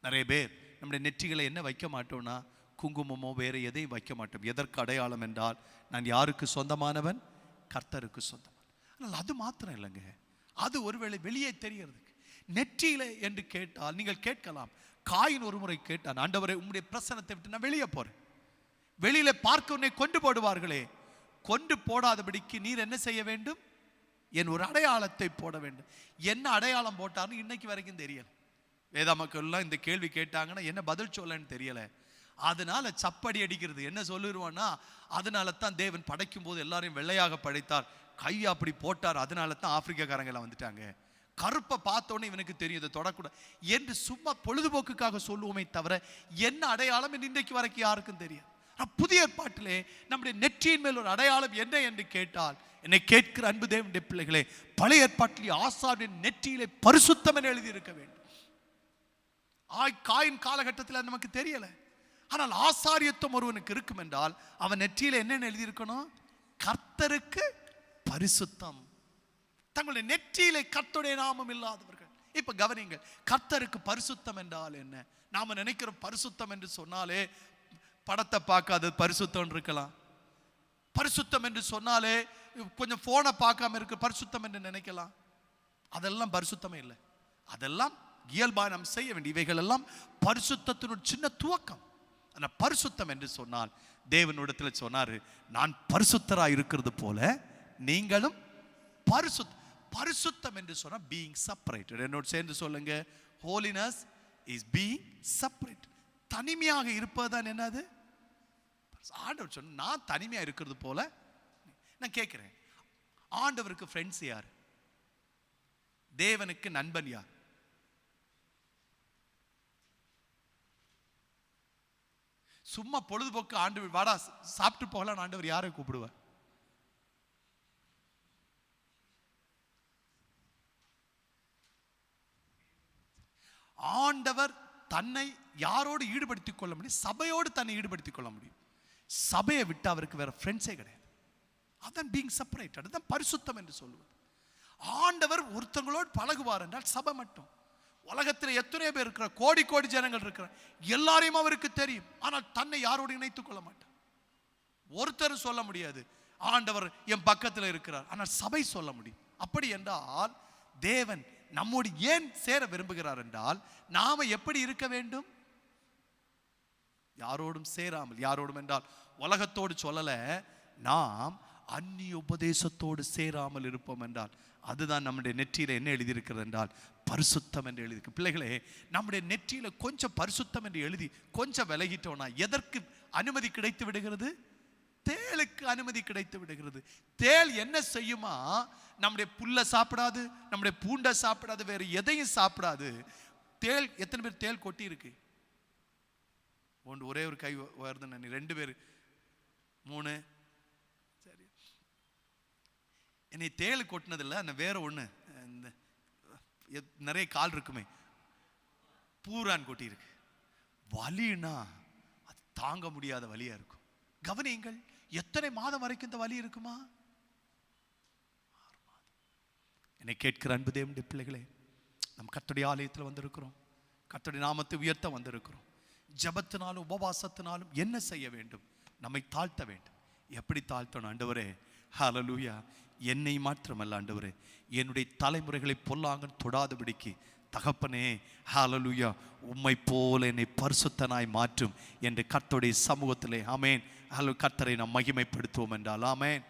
நிறைய பேர் நம்முடைய நெற்றிகளை என்ன வைக்க மாட்டோம்னா, குங்குமமோ வேற எதையும் வைக்க மாட்டோம். எதற்கு அடையாளம் என்றால், நான் யாருக்கு சொந்தமானவன்? கர்த்தருக்கு சொந்தமானவன். ஆனால் அது மாத்திரம் இல்லைங்க, அது ஒருவேளை வெளியே தெரியறதுக்கு. நெற்றியில என்று கேட்டால் நீங்கள் கேட்கலாம். காயின் ஒரு முறை கேட்டான், ஆண்டவரே உம்முடைய பிரசன்னத்தை விட்டு நான் வெளியே போறேன். வெளியில பார்க்க உன்னை கொண்டு போடுவார்களே, கொண்டு போடாதபடிக்கு நீர் என்ன செய்ய வேண்டும்? என் ஒரு அடையாளத்தை போட வேண்டும். என்ன அடையாளம் போட்டார்னு இன்னைக்கு வரைக்கும் தெரியல. வேத மக்கள் எல்லாம் இந்த கேள்வி கேட்டாங்கன்னா என்ன பதில் சொல்லன்னு தெரியல. அதனால சப்படி அடிக்கிறது. என்ன சொல்லிடுவான்னா, அதனால தான் தேவன் படைக்கும் போது எல்லாரையும் வெள்ளையாக படைத்தார், கையை அப்படி போட்டார், அதனால தான் ஆப்பிரிக்காக்காரங்க எல்லாம் வந்துட்டாங்க. கருப்பை பார்த்தோன்னே இவனுக்கு தெரியும், இதை தொடக்கூடாது என்று சும்மா பொழுதுபோக்குக்காக சொல்லுவோமே தவிர என்ன அடையாளம் என்று இன்றைக்கு வரைக்கும் யாருக்கும் தெரியாது. புதிய ஏற்பாட்டிலே நம்முடைய நெற்றியின் மேல் ஒரு அடையாளம் என்ன என்று கேட்டால், என்னை கேட்கிற அன்பு தேவனுடைய பிள்ளைகளே, பழைய ஏற்பாட்டிலே ஆசாரியன் நெற்றியிலே பரிசுத்தம் என எழுதி இருக்க வேண்டும். காயின் காலகட்டத்தில் நமக்கு தெரியல. ஆனால் ஆசாரியத்துவம் ஒருவனுக்கு இருக்கும் என்றால் அவன் நெற்றியில என்ன எழுதியிருக்கணும்? கர்த்தருக்கு பரிசுத்தம். தங்களுடைய நெற்றியிலே கர்த்தருடைய நாமம் இல்லாதவர்கள் இப்ப கவனிங்கள், கர்த்தருக்கு பரிசுத்தம் என்றால் என்ன? நாம நினைக்கிறோம் பரிசுத்தம் என்று சொன்னாலே படத்தை பார்க்காது பரிசுத்தம் இருக்கலாம். பரிசுத்தம் என்று சொன்னாலே கொஞ்சம் போனை பார்க்காம இருக்க பரிசுத்தம் என்று நினைக்கலாம். அதெல்லாம் பரிசுத்தமே இல்லை. அதெல்லாம் இயல்பா நாம் செய்ய வேண்டிய இவைகள் எல்லாம் பரிசுத்தத்தினுடைய சின்ன துவக்கம். ஆனா பரிசுத்தம் என்று சொன்னால் தேவனிடத்தில் சொன்னாரு, நான் பரிசுத்தராய் இருக்கிறது போல நீங்களும் பரிசுத்தம் என்று சொன்னா being separated. என்னோட சேர்ந்து சொல்லுங்க, holiness is being separated. தனிமையாக இருப்பதுதான் என்னது? ஆண்டவர் சொன்ன நான் தனிமையா இருக்கிறது போல. நான் கேட்கிறேன், ஆண்டவருக்கு ஃப்ரெண்ட்ஸ் யார்? தேவனுக்கு நண்பன் யார்? சும்மா பொழுதுபோக்கு ஆண்டவர் வாடா சாப்பிட்டு போகலாம் ஆண்டவர் யாரை கூப்பிடுவார்? ஆண்டவர் தன்னை யாரோடு ஈடுபடுத்திக் கொள்ள முடியும்? சபையோடு தன்னை ஈடுபடுத்திக் கொள்ள முடியும். சபையை விட்டு அவருக்கு வேற ஃப்ரெண்ட்ஸே கிடையாது. அதான் பீயிங் செப்பரேட்டட், அதான் பரிசுத்தம் என்று சொல்லுவது. ஆண்டவர் ஒருத்தங்களோடு பழகுவார் என்றால் சபை மட்டும். உலகத்தில் எத்தனை பேர் இருக்கிற, கோடி கோடி ஜனங்கள் இருக்கிற, எல்லாரையும் அவருக்கு தெரியும். ஆனால் தன்னை யாரோடு இணைத்துக் கொள்ள மாட்டார். ஒருத்தர் சொல்ல முடியாது ஆண்டவர் என் பக்கத்தில் இருக்கிறார், ஆனால் சபை சொல்ல முடியும். அப்படி என்றால் தேவன் நம்மோடு ஏன் சேர விரும்புகிறார் என்றால் நாம எப்படி இருக்க வேண்டும்? யாரோடும் சேராமல். யாரோடும் என்றால் உலகத்தோடு சொல்லல, நாம் அந்நிய உபதேசத்தோடு சேராமல் இருப்போம் என்றால் அதுதான் நம்முடைய நெற்றியில என்ன எழுதியிருக்கிறது என்றால் பரிசுத்தம் என்று எழுதியிருக்கு. பிள்ளைகளே, நம்முடைய நெற்றியில கொஞ்சம் பரிசுத்தம் என்று எழுதி கொஞ்சம் விலகிட்டோம்னா எதற்கு அனுமதி கிடைத்து விடுகிறது? தேளுக்கு அனுமதி கிடைத்து விடுகிறது. தேள் என்ன செய்யுமா? நம்முடைய புல்ல சாப்பிடாது, நம்முடைய பூண்டை சாப்பிடாது, வேற எதையும் சாப்பிடாது. தேள் எத்தனை பேர் தேள் கொட்டி இருக்கு? ஒரே ஒரு கை வருது, 2 பேர் 3. சரி, என்னை தேள் கொட்டினதில்லை, அந்த வேற ஒண்ணு இந்த நிறைய கால் இருக்குமே, பூரான் கொட்டி இருக்கு. வலினா அது தாங்க முடியாத வலியா இருக்கும். கவனியுங்கள், எத்தனை மாதம் வரைக்கும் இந்த வலி இருக்குமா? 6 மாதம். என்னை கேட்கிற அன்பு தேவனுடைய பிள்ளைகளே, நம் கர்த்தருடைய ஆலயத்தில் வந்திருக்கிறோம், கர்த்தருடைய நாமத்தை உயர்த்த வந்திருக்கிறோம். ஜபத்தினாலும் உபவாசத்தினாலும் என்ன செய்ய வேண்டும்? நம்மை தாழ்த்த வேண்டும். எப்படி தாழ்த்தணும்? ஆண்டவரே, ஹல்லேலூயா, என்னை மாத்திரமல்ல ஆண்டவரே, என்னுடைய தலைமுறைகளை பொல்லாங்கன் தொடாதபடிக்கு தகப்பனே, ஹல்லேலூயா, உம்மை போல என்னை பரிசுத்தனாய் மாற்றும் என்று கர்த்தருடைய சமூகத்திலே ஆமென் கர்த்தரை நாம் மகிமைப்படுத்துவோம் என்றால் ஆமென்.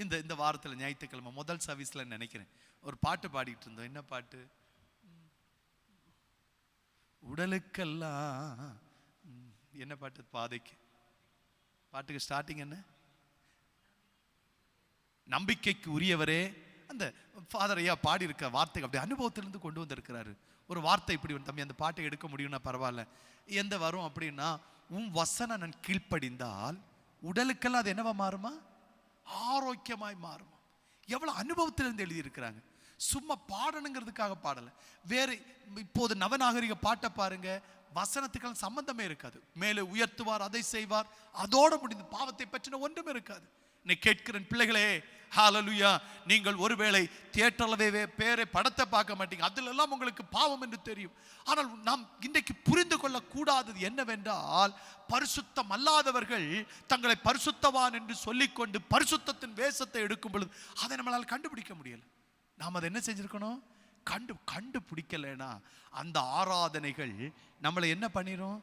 இந்த வாரத்தில் ஞாயிற்றுக்கிழமை முதல் சர்வீஸ்ல நினைக்கிறேன் ஒரு பாட்டு பாடிட்டு இருந்தோம். என்ன பாட்டு? உடலுக்கெல்லாம் என்ன பாட்டு? பாட்டுக்கு ஸ்டார்டிங் என்ன? நம்பிக்கைக்கு உரியவரே. அந்த ஃபாதர் ஐயா பாடி இருக்க வார்த்தை அப்படி அனுபவத்திலிருந்து கொண்டு வந்திருக்கிறாரு. ஒரு வார்த்தை இப்படி தம்பி, அந்த பாட்டை எடுக்க முடியும்னா பரவாயில்ல, எந்த வரும் அப்படின்னா, உன் வசனம் நான் கீழ்ப்படிந்தால் உடலுக்கெல்லாம் அது என்னவா மாறுமா? ஆரோக்கியமாய் மாறுமா. எவ்வளவு அனுபவத்திலிருந்து எழுதி இருக்கிறாங்க. சும்மா பாடணுங்கிறதுக்காக பாடல. வேறு இப்போது நவநாகரிக பாட்டை பாருங்க, வசனத்துக்கெல்லாம் சம்பந்தமே இருக்காது. மேலே உயர்த்துவார், அதை செய்வார், அதோட முடிந்து பாவத்தை பற்றின ஒன்றுமே இருக்காது. நீ கேட்கிறேன் பிள்ளைகளே, ஹல்லேலூயா, நீங்கள் ஒருவேளை தியேட்டர்லவே பேரை படத்தை பார்க்க மாட்டீங்க, அதுல எல்லாம் உங்களுக்கு பாவம் என்று தெரியும். ஆனால் நாம் இன்றைக்கு புரிந்து கொள்ள கூடாதது என்னவென்றால், பரிசுத்தம் அல்லாதவர்கள் தங்களை பரிசுத்தவான் என்று சொல்லிக்கொண்டு பரிசுத்தத்தின் வேஷத்தை எடுக்கும் பொழுது அதை நம்மளால் கண்டுபிடிக்க முடியல. நாம் அதை என்ன செஞ்சிருக்கணும்? கண்டுபிடிக்கலைன்னா அந்த ஆராதனைகள் நம்மளை என்ன பண்ணிரும்?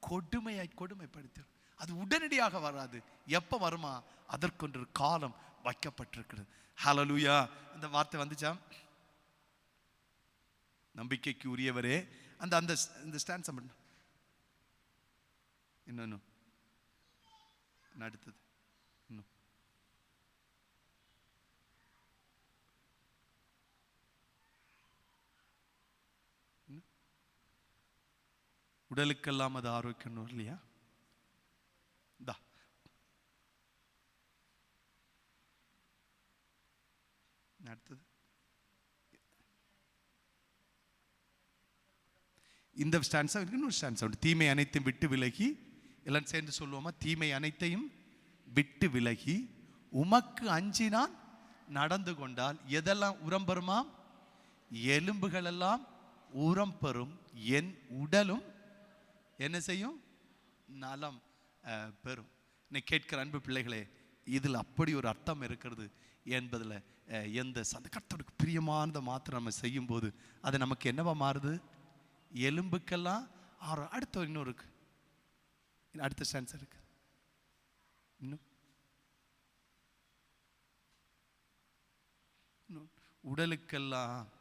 கொடுமைப்படுத்திடும். அது உடனடியாக வராது. எப்ப வருமா? அதற்கொன்று காலம் வைக்கப்பட்டிருக்கிறது. ஹல்லேலூயா. இந்த வார்த்தை வந்துச்சா? நம்பிக்கைக்கு உரியவரே. அந்த ஸ்டான்ஸ் இன்னும் அடுத்தது இன்னும் உடலுக்கெல்லாம் அது ஆரோக்கியம் இல்லையா? அடுத்தது இந்த ஸ்டான்ஸா, இன்னொரு ஸ்டான்ஸா, தீமை அனைத்தையும் விட்டு விலகி, எல்லாம் சேர்ந்து சொல்லுவோமா? தீமை அனைத்தையும் விட்டு விலகி உமக்கு அஞ்சினான் நடந்து கொண்டால் எதெல்லாம் உரம்பெறுமாம்? எலும்புகள் எல்லாம் உரம் பெறும், என் உடலும் என்ன செய்யும்? நலம் பெறும். இன்னைக்கு கேட்கிற அன்பு பிள்ளைகளே, இதில் அப்படி ஒரு அர்த்தம் இருக்கிறது என்பதில் எந்த கர்த்தருக்கு பிரியமானதை மாத்திரம் நம்ம செய்யும் போது அது நமக்கு என்னவா மாறுது? எலும்புக்கெல்லாம் அடுத்த இன்னும் இருக்கு, அடுத்த ஸ்டான்ஸ் இருக்கு. இன்னும் உடலுக்கெல்லாம்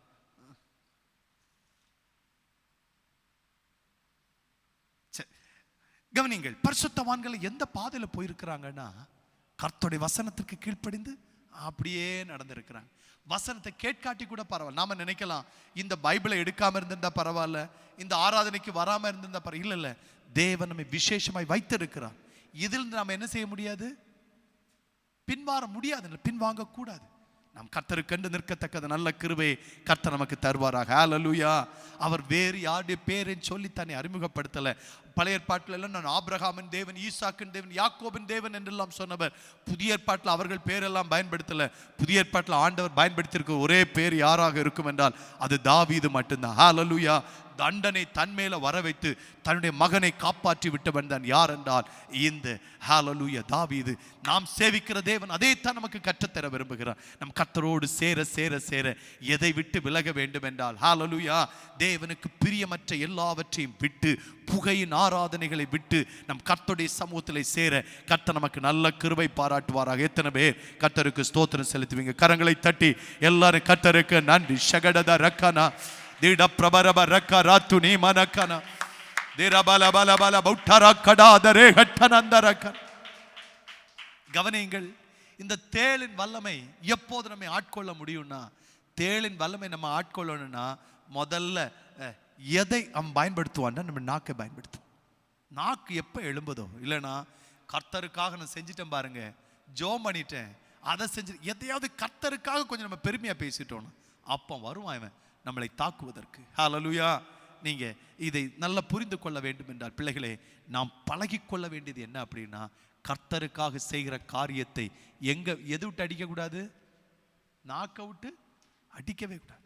கவனிங்கள். பரிசுத்தவான்கள் எந்த பாதையில போயிருக்கிறாங்கன்னா, கர்த்தருடைய வசனத்திற்கு கீழ்ப்படிந்து அப்படியே நடந்திருக்கிறாங்க. வசனத்தை கேட்காட்டி கூட பரவாயில்ல. நாம நினைக்கலாம், இந்த பைபிளை எடுக்காம இருந்திருந்தா பரவாயில்ல, இந்த ஆராதனைக்கு வராம இருந்திருந்தா பரவாயில்ல. இல்ல, தேவன் நம்மை விசேஷமாய் வைத்திருக்கிறார். இதிலிருந்து நாம என்ன செய்ய முடியாது? பின்வார முடியாது, பின்வாங்க கூடாது. நாம் கர்த்தருக்கென்று நிற்கத்தக்கது நல்ல கிருபை கர்த்தர் நமக்கு தருவாராக. ஹல்லேலூயா. அவர் வேறு யாருடைய பேரையும் சொல்லி தன்னை அறிமுகப்படுத்தல. பழைய ஏற்பாட்டில் எல்லாம் நான் ஆபிரகாமின் தேவன், ஈசாக்கின் தேவன், யாக்கோபின் தேவன் என்றெல்லாம் சொன்னவர். புதிய ஏற்பாட்டில் அவர்கள் பேரெல்லாம் பயன்படுத்தல. புதிய ஏற்பாட்டில் ஆண்டவர் பயன்படுத்தியிருக்க ஒரே பேர் யாராக இருக்கும் என்றால் அது தாவீது மட்டும்தான். ஹல்லேலூயா. தண்டனை தன்மேல வர வைத்து தன்னுடைய மகனை காப்பாற்றி விட்டவன் தான் யார் என்றால் இந்த ஹல்லேலூயா தாவீது. நாம் சேவிக்கிற தேவன் அதைத்தான் நமக்கு கற்றுத்தர விரும்புகிறார். நம் கர்த்தரோடு சேர சேர சேர எதை விட்டு விலக வேண்டும் என்றால் ஹல்லேலூயா தேவனுக்கு பிரியமற்ற எல்லாவற்றையும் விட்டு, புகையின் ஆராதனைகளை விட்டு நம் கர்த்தருடைய சமூகத்தில் சேர கர்த்தர் நமக்கு நல்ல கிருபை பாராட்டுவாராக. எத்தனை பேர் கர்த்தருக்கு ஸ்தோத்திரம் செலுத்துவீங்க? கரங்களை தட்டி எல்லாரும் கர்த்தருக்கு நன்றி. ஷகடத ரக்கனா திட பிரபரப ரக்க ராத்து நீ மனக்கனா திரபல பல பல பௌட்டர கடாதரே ஹட்டனந்த ரக்க. கவனியுங்கள், இந்த தேளின் வல்லமை எப்போது நம்மை ஆட்கொள்ள முடியும்னா, தேளின் வல்லமை நம்ம ஆட்கொள்ளணும்னா முதல்ல எதை அவன் பயன்படுத்துவான்னா நம்ம நாக்கை பயன்படுத்தும். நாக்கு எப்போ எழும்புதோ, இல்லைன்னா கர்த்தருக்காக நான் செஞ்சிட்டேன் பாருங்க, ஜோம் பண்ணிட்டேன், அதை செஞ்சு எதையாவது கர்த்தருக்காக கொஞ்சம் நம்ம பெருமையாக பேசிட்டோம், அப்போ வருவான் இவன் நம்மளை தாக்குவதற்கு. ஹல்லேலூயா. நீங்க இதை நல்லா புரிந்து கொள்ள வேண்டும் என்றால் பிள்ளைகளே, நாம் பழகி கொள்ள வேண்டியது என்ன அப்படின்னா, கர்த்தருக்காக செய்கிற காரியத்தை எது விட்டு அடிக்கக்கூடாது? நாக்கை விட்டு அடிக்கவே கூடாது.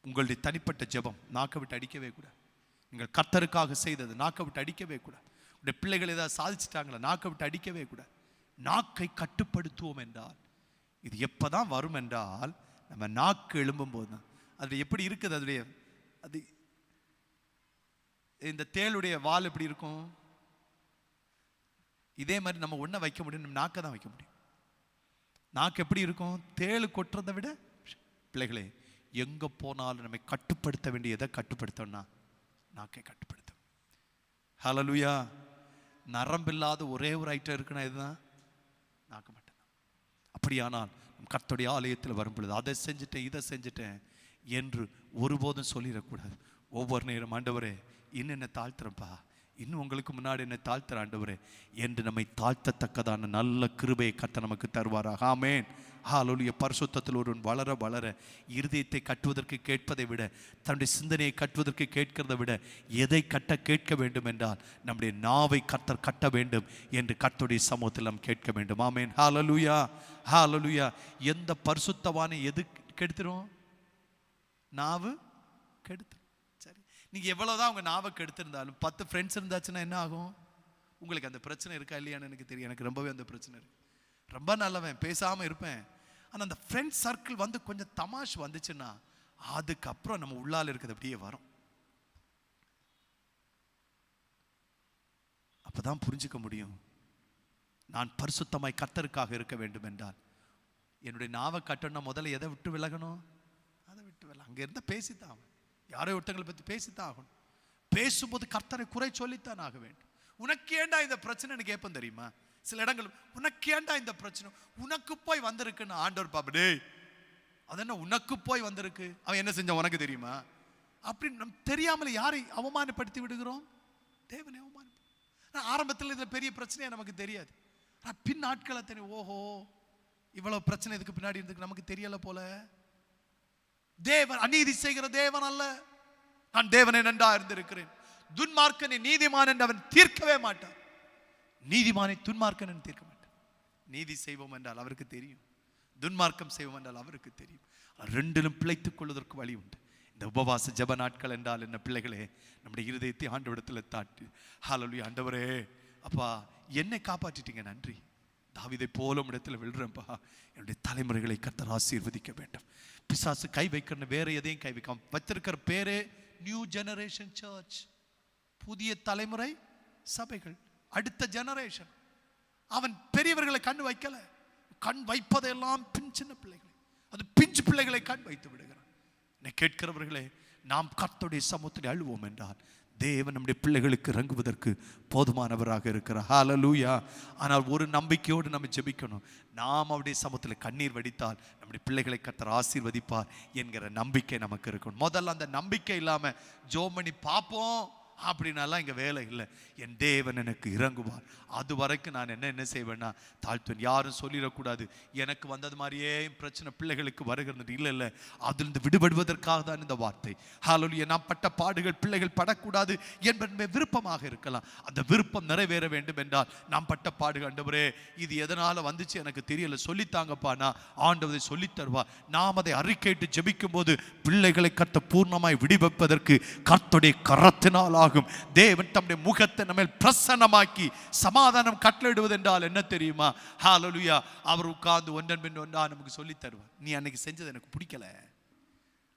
உங்களுடைய தனிப்பட்ட ஜெபம் நாக்கை விட்டு அடிக்கவே கூடாது. நீங்கள் கர்த்தருக்காக செய்தது நாக்கை விட்டு அடிக்கவே கூடாது. உங்களுடைய பிள்ளைகள் ஏதாவது சாதிச்சிட்டாங்களா, நாக்கை விட்டு அடிக்கவே கூடாது. நாக்கை கட்டுப்படுத்துவோம் என்றால் இது எப்பதான் வரும் என்றால், நம்ம நாக்கு எழும்பும் போது தான். அது எப்படி இருக்குது? அதுடைய அது இந்த தேளுடைய வால் எப்படி இருக்கும், இதே மாதிரி நம்ம ஒன்றை வைக்க முடியும், நம்ம நாக்கை தான் வைக்க முடியும். நாக்கு எப்படி இருக்கும்? தேளு கொட்டுறதை விட பிள்ளைகளே எங்க போனாலும் நம்மை கட்டுப்படுத்த வேண்டிய எதை கட்டுப்படுத்தோம்னா நாக்கை கட்டுப்படுத்தும். ஹல்லேலூயா. நரம்பில்லாத ஒரே ஒரு ஐட்டம் இருக்குன்னா இதுதான், நாக்கு மட்டும்தான். அப்படியானால் கர்த்தருடைய ஆலயத்தில் வரும் பொழுது அதை செஞ்சுட்டேன் இதை செஞ்சுட்டேன் என்று ஒருபோதும் சொல்லிடக்கூடாது. ஒவ்வொரு நேரம் ஆண்டவரே இன்னும் என்ன தாழ்த்துறப்பா, இன்னும் உங்களுக்கு முன்னாடி என்ன தாழ்த்துற ஆண்டவரே என்று நம்மை தாழ்த்தத்தக்கதான நல்ல கிருபையை கர்த்தர் நமக்கு தருவாராக. ஆமென். ஹல்லேலூயா. பரிசுத்தத்தில் ஒருவன் வளர வளர இருதயத்தை கட்டுவதற்கு கேட்பதை விட, தன்னுடைய சிந்தனையை கட்டுவதற்கு கேட்கிறதை விட எதை கட்ட கேட்க வேண்டும் என்றால் நம்முடைய நாவை கர்த்தர் கட்ட வேண்டும் என்று கர்த்தருடைய சமூகத்தில் நாம் கேட்க வேண்டும். ஆமென். ஹல்லேலூயா. ஹல்லேலூயா. எந்த பரிசுத்தவானை எது கெடுத்துரும்? நாவு கெடுத்துரும். சரி, நீங்க எவ்வளவுதான் உங்க நாவை கெடுத்திருந்தாலும் 10 ஃப்ரெண்ட்ஸ் இருந்தாச்சுன்னா என்ன ஆகும்? உங்களுக்கு அந்த பிரச்சனை இருக்கா இல்லையான்னு எனக்கு தெரியும். எனக்கு ரொம்பவே அந்த பிரச்சனை இருக்கு. ரொம்ப நல்லவன், பேசாம இருப்பேன். ஆனால் அந்த ஃப்ரெண்ட் சர்க்கிள் வந்து கொஞ்சம் தமாஷ் வந்துச்சுன்னா அதுக்கப்புறம் நம்ம உள்ளால் இருக்கிறது அப்படியே வரும். அப்பதான் புரிஞ்சுக்க முடியும், நான் பரிசுத்தமாய் கர்த்தருக்காக இருக்க வேண்டும் என்றால் என்னுடைய நாவை கட்டணும்னா முதல்ல எதை விட்டு விலகணும்? அதை விட்டு விலக. அங்கே இருந்தால் பேசித்தான், யாரோ ஒருத்தங்களை பற்றி பேசித்தான் ஆகணும். பேசும்போது கர்த்தரை குறை சொல்லித்தான் ஆக வேண்டும். உனக்கு ஏண்டா இந்த பிரச்சனைன்னு கேட்பேன் தெரியுமா? சில இடங்கள் உனக்கு ஏண்டா இந்த பிரச்சனை, உனக்கு போய் வந்திருக்குன்னு ஆண்டவர் பாப்படே, அது என்ன உனக்கு போய் வந்திருக்கு, அவன் என்ன செஞ்சான் உனக்கு தெரியுமா? அப்படின்னு நம்ம தெரியாமல யாரை அவமானப்படுத்தி விடுகிறோம்? தேவனை அவமானம். ஆரம்பத்தில் இதில் பெரிய பிரச்சனையா நமக்கு தெரியாது. பின் நாட்களை தெரியும், ஓஹோ இவ்வளவு பிரச்சனை இதுக்கு பின்னாடி இருக்கு நமக்கு தெரியல போல. தேவன் அநீதி செய்கிற தேவன் அல்ல. நான் தேவனை நன்றா இருந்திருக்கிறேன். துன்மார்க்கனை நீதிமான் என்று அவன் தீர்க்கவே மாட்டான். நீதிமானை துன்மார்க்கன் என்று தீர்க்க மாட்டான். நீதி செய்வோம் என்றால் அவருக்கு தெரியும் துன்மார்க்கம் செய்வோம் என்றால் அவருக்கு தெரியும். ரெண்டிலும் பிழைத்துக் கொள்வதற்கு வழி உண்டு. இந்த உபவாச ஜெப நாட்கள் என்றால் என்ன பிள்ளைகளே, நம்முடைய இருதயத்தை ஆண்டவரிடத்தில் தாட்டி, ஹல்லேலூயா ஆண்டவரே அப்பா என்னை காப்பாற்றிட்டீங்க நன்றி, தாவீதை போல இடத்துல விழுறேன்ப்பா, என்னுடைய தலைமுறைகளை கர்த்தர் ஆசீர்வதிக்க வேண்டும். பிசாசு கை வைக்கணும், வேற எதையும் கை வைக்காம வச்சிருக்கிற பேரே நியூ ஜெனரேஷன் சர்ச், புதிய தலைமுறை சபைகள், அடுத்த ஜெனரேஷன். அவன் பெரியவர்களை கண் வைக்கல, கண் வைப்பதெல்லாம் சின்ன பிள்ளைகளை, அது பிஞ்சு பிள்ளைகளை கண் வைத்து விடுகிறான். என்னை கேட்கிறவர்களே, நாம் கர்த்தருடைய சமூகத்தில் அழுவோம் என்றால் தேவன் நம்முடைய பிள்ளைகளுக்கு இறங்குவதற்கு போதுமானவராக இருக்கிறார். ஹல்லேலூயா. ஆனால் ஒரு நம்பிக்கையோடு நம்ம ஜெபிக்கணும். நாம் அவருடைய சமூகத்தில் கண்ணீர் வடித்தால் நம்முடைய பிள்ளைகளை கர்த்தர் ஆசீர்வதிப்பார் என்கிற நம்பிக்கை நமக்கு இருக்கணும். முதல்ல அந்த நம்பிக்கை இல்லாம ஜெபம் பண்ணி பார்ப்போம் அப்படின்னாலாம் இங்கே வேலை இல்லை. என் தேவன் எனக்கு இறங்குவார், அது வரைக்கும் நான் என்ன செய்வேன்னா தாழ்த்துவேன். யாரும் சொல்லிடக்கூடாது எனக்கு வந்தது மாதிரியே பிரச்சனை பிள்ளைகளுக்கு வருகிறது. இல்லை இல்லை, அதிலிருந்து விடுபடுவதற்காக தான் இந்த வார்த்தை. ஹல்லேலூயா. நாம் பட்ட பாடுகள் பிள்ளைகள் படக்கூடாது என்பது விருப்பமாக இருக்கலாம். அந்த விருப்பம் நிறைவேற வேண்டும் என்றால் நாம் பட்ட பாடுகள், ஆண்டவரே இது எதனால வந்துச்சு எனக்கு தெரியல, சொல்லித்தாங்கப்பா, நான் ஆண்டவரை சொல்லித் தருவா. நாம் அதை அறிக்கையிட்டு ஜெபிக்கும் போது பிள்ளைகளை கர்த்தர் பூர்ணமாய் விடுவிப்பதற்கு கர்த்தருடைய கரத்தினால் ஆகும். தேவன் தம்முடைய முகத்தை நம்ம பிரசன்னமாக்கி சமாதானம் கட்டளையிடுவது என்றால் என்ன தெரியுமா? ஹல்லேலூயா. அவர் உட்கார்ந்து ஒன்றன் பின் ஒன்றா நமக்கு சொல்லி தருவார். நீ அன்னைக்கு செஞ்சது எனக்கு பிடிக்கல,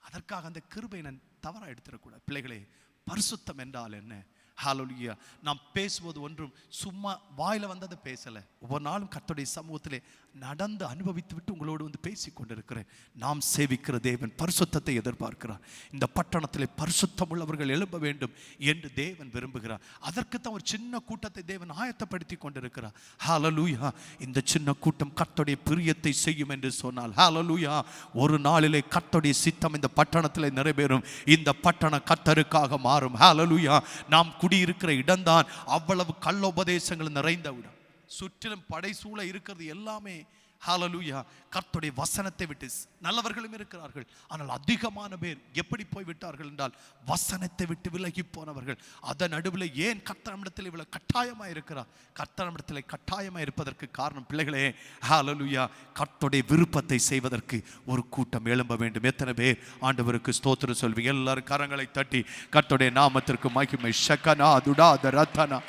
அதற்காக அந்த கிருபை நான் தவறா எடுத்துடக்கூடாது. பிள்ளைகளே, பரிசுத்தம் என்றால் என்ன? ஹல்லேலூயா. நாம் பேசுவது ஒன்றும் சும்மா வாயில வந்ததை பேசல, ஒவ்வொரு நாளும் கர்த்தருடைய சமூகத்திலே நடந்து அனுபவித்து விட்டு உங்களோடு வந்து பேசி கொண்டிருக்கிறேன். நாம் சேவிக்கிற தேவன் பரிசுத்தத்தை எதிர்பார்க்கிறார். இந்த பட்டணத்திலே பரிசுத்தம் உள்ளவர்கள் எழும்ப வேண்டும் என்று தேவன் விரும்புகிறார். அதற்குத்தான் ஒரு சின்ன கூட்டத்தை தேவன் ஆயத்தப்படுத்தி கொண்டிருக்கிறார். ஹல்லேலூயா. இந்த சின்ன கூட்டம் கர்த்தருடைய பிரியத்தை செய்யும் என்று சொன்னால், ஹல்லேலூயா, ஒரு நாளிலே கர்த்தருடைய சித்தம் இந்த பட்டணத்திலே நிறைவேறும். இந்த பட்டணம் கர்த்தருக்காக மாறும். ஹல்லேலூயா. நாம் குடியிருக்கிற இடம்தான் அவ்வளவு கள்ளோபதேசங்கள் நிறைந்த இடம். சுற்றிலும் படைசூழ இருக்கிறது எல்லாமே ஹல்லேலூயா கர்த்தருடைய வசனத்தை விட்டு. நல்லவர்களும் இருக்கிறார்கள், ஆனால் அதிகமான பேர் எப்படி போய் விட்டார்கள் என்றால் வசனத்தை விட்டு விலகி போனவர்கள். அதன் நடுவில் ஏன் கர்த்தரிடத்தில் இவ்வளவு கட்டாயமாக இருக்கிறார்? கர்த்தரிடத்தில் கட்டாயமாக இருப்பதற்கு காரணம் பிள்ளைகளே, ஹல்லேலூயா, கர்த்தருடைய விருப்பத்தை செய்வதற்கு ஒரு கூட்டம் எழும்ப வேண்டும். எத்தனை பேர் ஆண்டவருக்கு ஸ்தோத்திரம் சொல்வீங்க? எல்லாரும் கரங்களை தட்டி கர்த்தருடைய நாமத்திற்கு மகிமை. ஷகனா துடாத ரத்தனா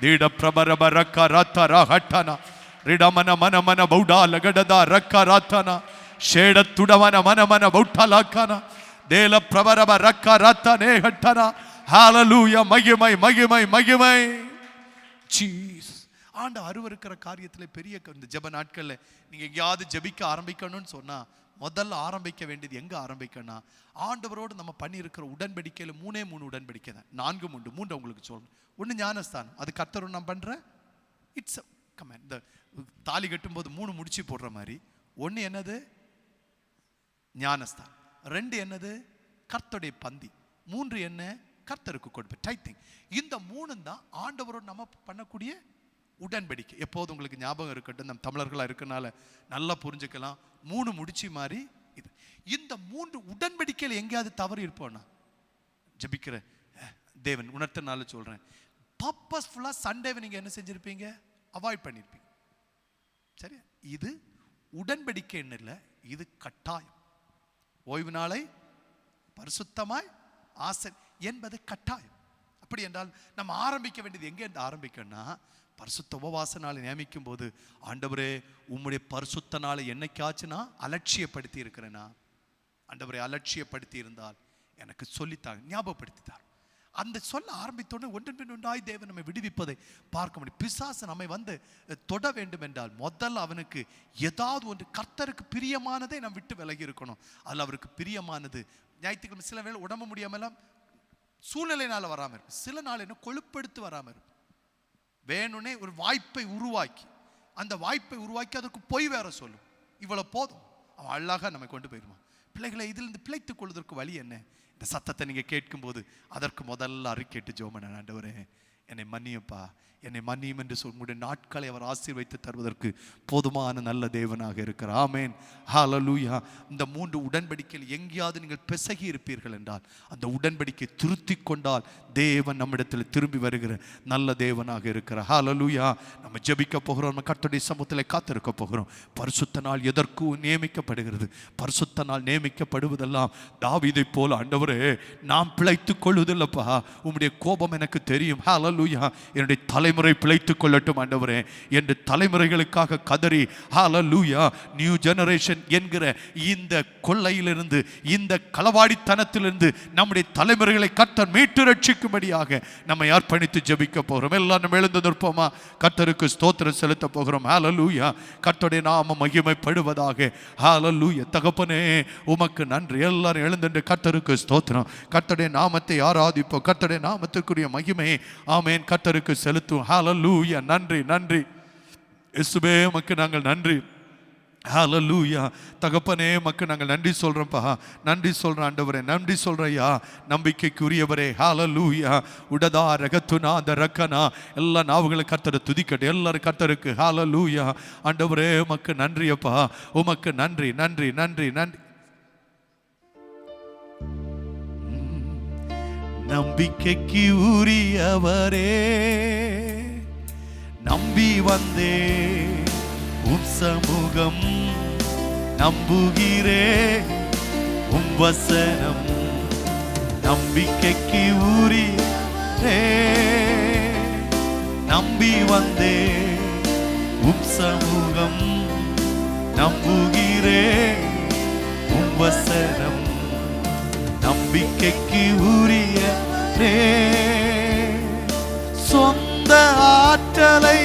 தீட பிரபரப ரக்க ரத்த ரஹட்டனா ரிடமன மன மன பௌடா லகடதா ரக்க ரத்தனா ஷேடத்துடவன மன மன பௌட்டலாக்கனா தேல பிரபரப ரக்க ரத்தனே ஹட்டனா. ஹல்லேலூயா. மகிமை மகிமை மகிமை. ஜீஸ் ஆண்ட அருவருக்கிற காரியத்தில் பெரிய இந்த ஜெப நாட்களில் நீங்கள் எங்கேயாவது ஜெபிக்க ஆரம்பிக்கணும்னு சொன்னால் முதல்ல ஆரம்பிக்க வேண்டியது எங்கே ஆரம்பிக்கணும்? ஆண்டவரோடு நம்ம பண்ணியிருக்கிற உடன்படிக்கையில் 3 உடன்படிக்கை தான், 4 உண்டு. 3 உங்களுக்கு சொல்லணும். ஒன்று ஞானஸ்தானம், அது கர்த்தரும் நான் பண்ணுறேன். It's comment. இந்த தாலி கட்டும்போது 3 முடிச்சு போடுற மாதிரி. 1 என்னது? ஞானஸ்தானம். 2 என்னது? கர்த்தருடைய பந்தி. 3 என்ன? கர்த்தருக்கு கொடுப்பேன், டைத்திங். இந்த 3 தான் ஆண்டவரோடு நம்ம பண்ணக்கூடிய உடன்படிக்கை. எப்போது உங்களுக்கு ஞாபகம் இருக்கட்டும், நம்ம தமிழர்களாக இருக்கனால நல்லா புரிஞ்சுக்கலாம். 3 முடிச்சு மாதிரி இது. இந்த 3 உடன்படிக்கையில் எங்கேயாவது தவறு இருப்போம்னா ஜபிக்கிற தேவன் உணர்த்தனால சொல்றேன், பர்பஸ்ஃபுல்லா சண்டேவை நீங்க என்ன செஞ்சிருப்பீங்க? அவாய்ட் பண்ணிருப்பீங்க. சரி, இது உடன்படிக்கை என்ன இல்லை, இது கட்டாயம். ஓய்வு நாளை பரிசுத்தமாய் ஆசை என்பது கட்டாயம். அப்படி என்றால் நம்ம ஆரம்பிக்க வேண்டியது எங்கே இருந்து ஆரம்பிக்கணும்னா, பரிசுத்த உபவாச நாளை நியமிக்கும் போது, ஆண்டவரே உம்முடைய பரிசுத்த நாளை என்னைக்காச்சுன்னா அலட்சியப்படுத்தி இருக்கிறேன்னா, ஆண்டவரே அலட்சியப்படுத்தி இருந்தால் எனக்கு சொல்லித்தாங்க, ஞாபகப்படுத்தித்தார். அந்த சொல்ல ஆரம்பித்தோடனே ஒன்றன் பின் ஒன்றாய் தேவன் நம்மை விடுவிப்பதை பார்க்க முடியும். பிசாசு நம்மை வந்து தொட வேண்டும் என்றால் முதல்ல அவனுக்கு ஏதாவது ஒன்று கர்த்தருக்கு பிரியமானதை நம்ம விட்டு விலகி இருக்கணும். அதில் அவருக்கு பிரியமானது ஞாயிற்றுக்கிழமை சில வேளை உடம்பு முடியாமலாம் சூழ்நிலையினால வராமல் இருக்கும், சில நாள் என்ன கொழுப்படுத்து வராமல் இருக்கும். வேணும்னே ஒரு வாய்ப்பை உருவாக்கி, அந்த வாய்ப்பை உருவாக்கி அதற்கு பொய் வேற சொல்லும், இவ்வளவு போதும், அவன் அழகாக நம்ம கொண்டு போயிடுவான். பிள்ளைகளை இதிலிருந்து பிழைத்துக் கொள்வதற்கு வழி என்ன? இந்த சத்தத்தை நீங்க கேட்கும் போது அதற்கு முதல்ல அறிக்கைட்டு ஜெபம் பண்ண, ஆண்டவரே என்னை மன்னியப்பா, என்னை மன்னியும் என்று உங்களுடைய நாட்களை அவர் ஆசீர்வதித்து தருவதற்கு போதுமான நல்ல தேவனாக இருக்கிறார். ஆமென், ஹல்லேலூயா. இந்த 3 உடன்படிக்கையில் எங்கேயாவது நீங்கள் பிசகி இருப்பீர்கள் என்றால் அந்த உடன்படிக்கை திருத்தி கொண்டால் தேவன் நம்மிடத்தில் திரும்பி வருகிற நல்ல தேவனாக இருக்கிறார். ஹல்லேலூயா. நம்ம ஜெபிக்க போகிறோம், நம்ம கர்த்தருடைய சமூகத்தில் காத்திருக்க போகிறோம். பரிசுத்த நாள் எதற்கு நியமிக்கப்படுகிறது? பரிசுத்த நாள் நியமிக்கப்படுவதெல்லாம் தாவீதை போல, ஆண்டவரே நாம் பிழைத்துக் கொள்வதில்லப்பா, உம்முடைய கோபம் எனக்கு தெரியும். ஹல்லேலூயா. என்னுடைய தலைமுறை பிழைத்துக் கொள்ளட்டும் ஆண்டவரே என்று தலைமுறைகளுக்காக கதறி, ஹல்லேலூயா, நியூ ஜெனரேஷன் என்கிற இந்த கொள்ளையிலிருந்து, இந்த களவாடித்தனத்திலிருந்து நம்முடைய தலைமுறைகளை கர்த்தர் மீட்டு ரட்சிக்கும்படியாக நம்மை அர்ப்பணித்து ஜெபிக்க போகிறோம். எல்லாம் நம்ம எழுந்து நிற்போமா? கர்த்தருக்கு ஸ்தோத்திரம் செலுத்த போகிறோம். ஹல்லேலூயா. கர்த்தருடைய நாமம் மகிமைப்படுவதாக. ஹல்லேலூயா. தகப்பனே உமக்கு நன்றி. எல்லாரும் எழுந்து கர்த்தருக்கு ஸ்தோத்திரம். கர்த்தருடைய நாமத்தை ஆராதிப்போம். கர்த்தருடைய நாமத்திற்குரிய மகிமை ஆமென் கர்த்தருக்கு செலுத்தும். ஹல்லேலூயா. நன்றி, நன்றி இயேசுவே, உமக்கு நாங்கள் நன்றி. ஹல்லேலூயா. தகப்பனே உமக்கு நாங்கள் நன்றி சொல்றோம்ப்பா, நன்றி சொல்றோம் ஆண்டவரே, நன்றி சொல்றையா, நம்பிக்கைக்குரியவரே. ஹல்லேலூயா. உடதா ரகத்துனா அந்த ரக்கனா எல்லா நாவுகளும் கர்த்தரை துதிக்கட்டும். எல்லாரும் கர்த்தருக்கு ஹல்லேலூயா. ஆண்டவரே உமக்கு நன்றியப்பா, உமக்கு நன்றி, நன்றி, நன்றி, நன்றி. நம்பிக்கைக்கு உரியவரே, நம்பி வந்தே உம் சமூகம், நம்புகிறே உம் வசனம். நம்பிக்கைக்கு உரியவரே, நம்பி வந்தே உம் சமூகம், நம்புகிறே உம் வசனம். நம்பிக்கைக்கு உரியவரே, சொந்த ஆற்றலை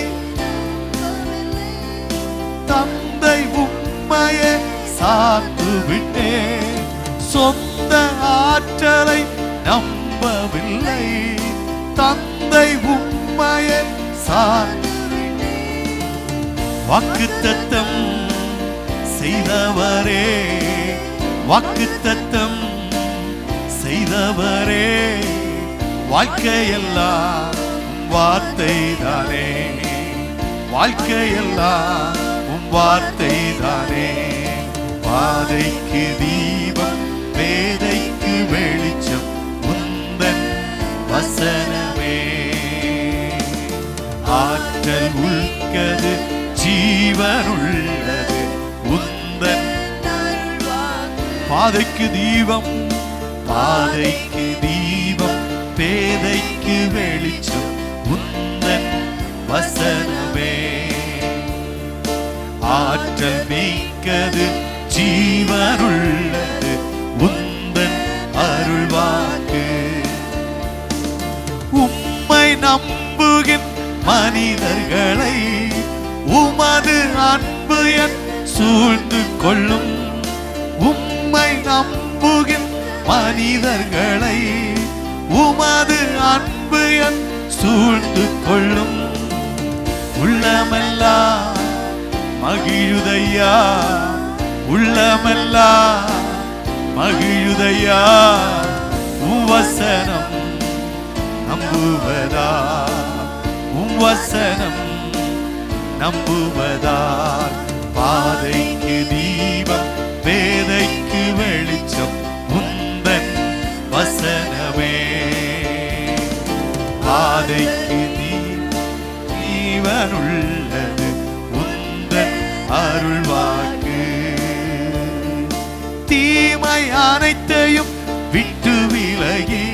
தந்தை உம்மையை சார்ந்து விட்டேன். சொந்த ஆற்றலை நம்பவில்லை, தந்தை உம்மையை சார்ந்து விட்டேன். வாக்குத்தத்தம் செய்தவரே, வாக்குத்தத்தம் செய்தவரே, வாழ்க்கையெல்லாம் வார்த்தை தானே, வாழ்க்கையெல்லாம் உம் வார்த்தை தானே. பாதைக்கு தீபம், வேதைக்கு வெளிச்சம், உந்தன் வசனமே. ஆற்றல் உள்கது, ஜீவனுள்ளது உந்தன். பாதைக்கு தீபம், பாதைக்கு தீபம், பேதைக்கு வெளிச்சம், உந்தன் வசனமே. ஆற்றல் மிக்கது, ஜீவனுள்ளது உந்தன் அருள்வாக்கு. உம்மை நம்புகின் மனிதர்களை உமது அன்பு என் சூழ்ந்து கொள்ளும். உம்மை நம்புகின் மனிதர்களை உமது அன்பு என் சூழ்ந்து கொள்ளும். உள்ளமெல்லாம் மகிழுதையா, உள்ளமெல்லாம் மகிழுதையா, உம் வசனம் நம்புவதா, உம் வசனம் நம்புவதா. பாதைக்கு தீபம், பேதைக்கு வெளிச்சம், உந்தன் வசனமே. பாதைக்கு ஜீவனுள்ளது உந்தன் அருள்வாக்கு. தீமை அனைத்தையும் விட்டு விலகி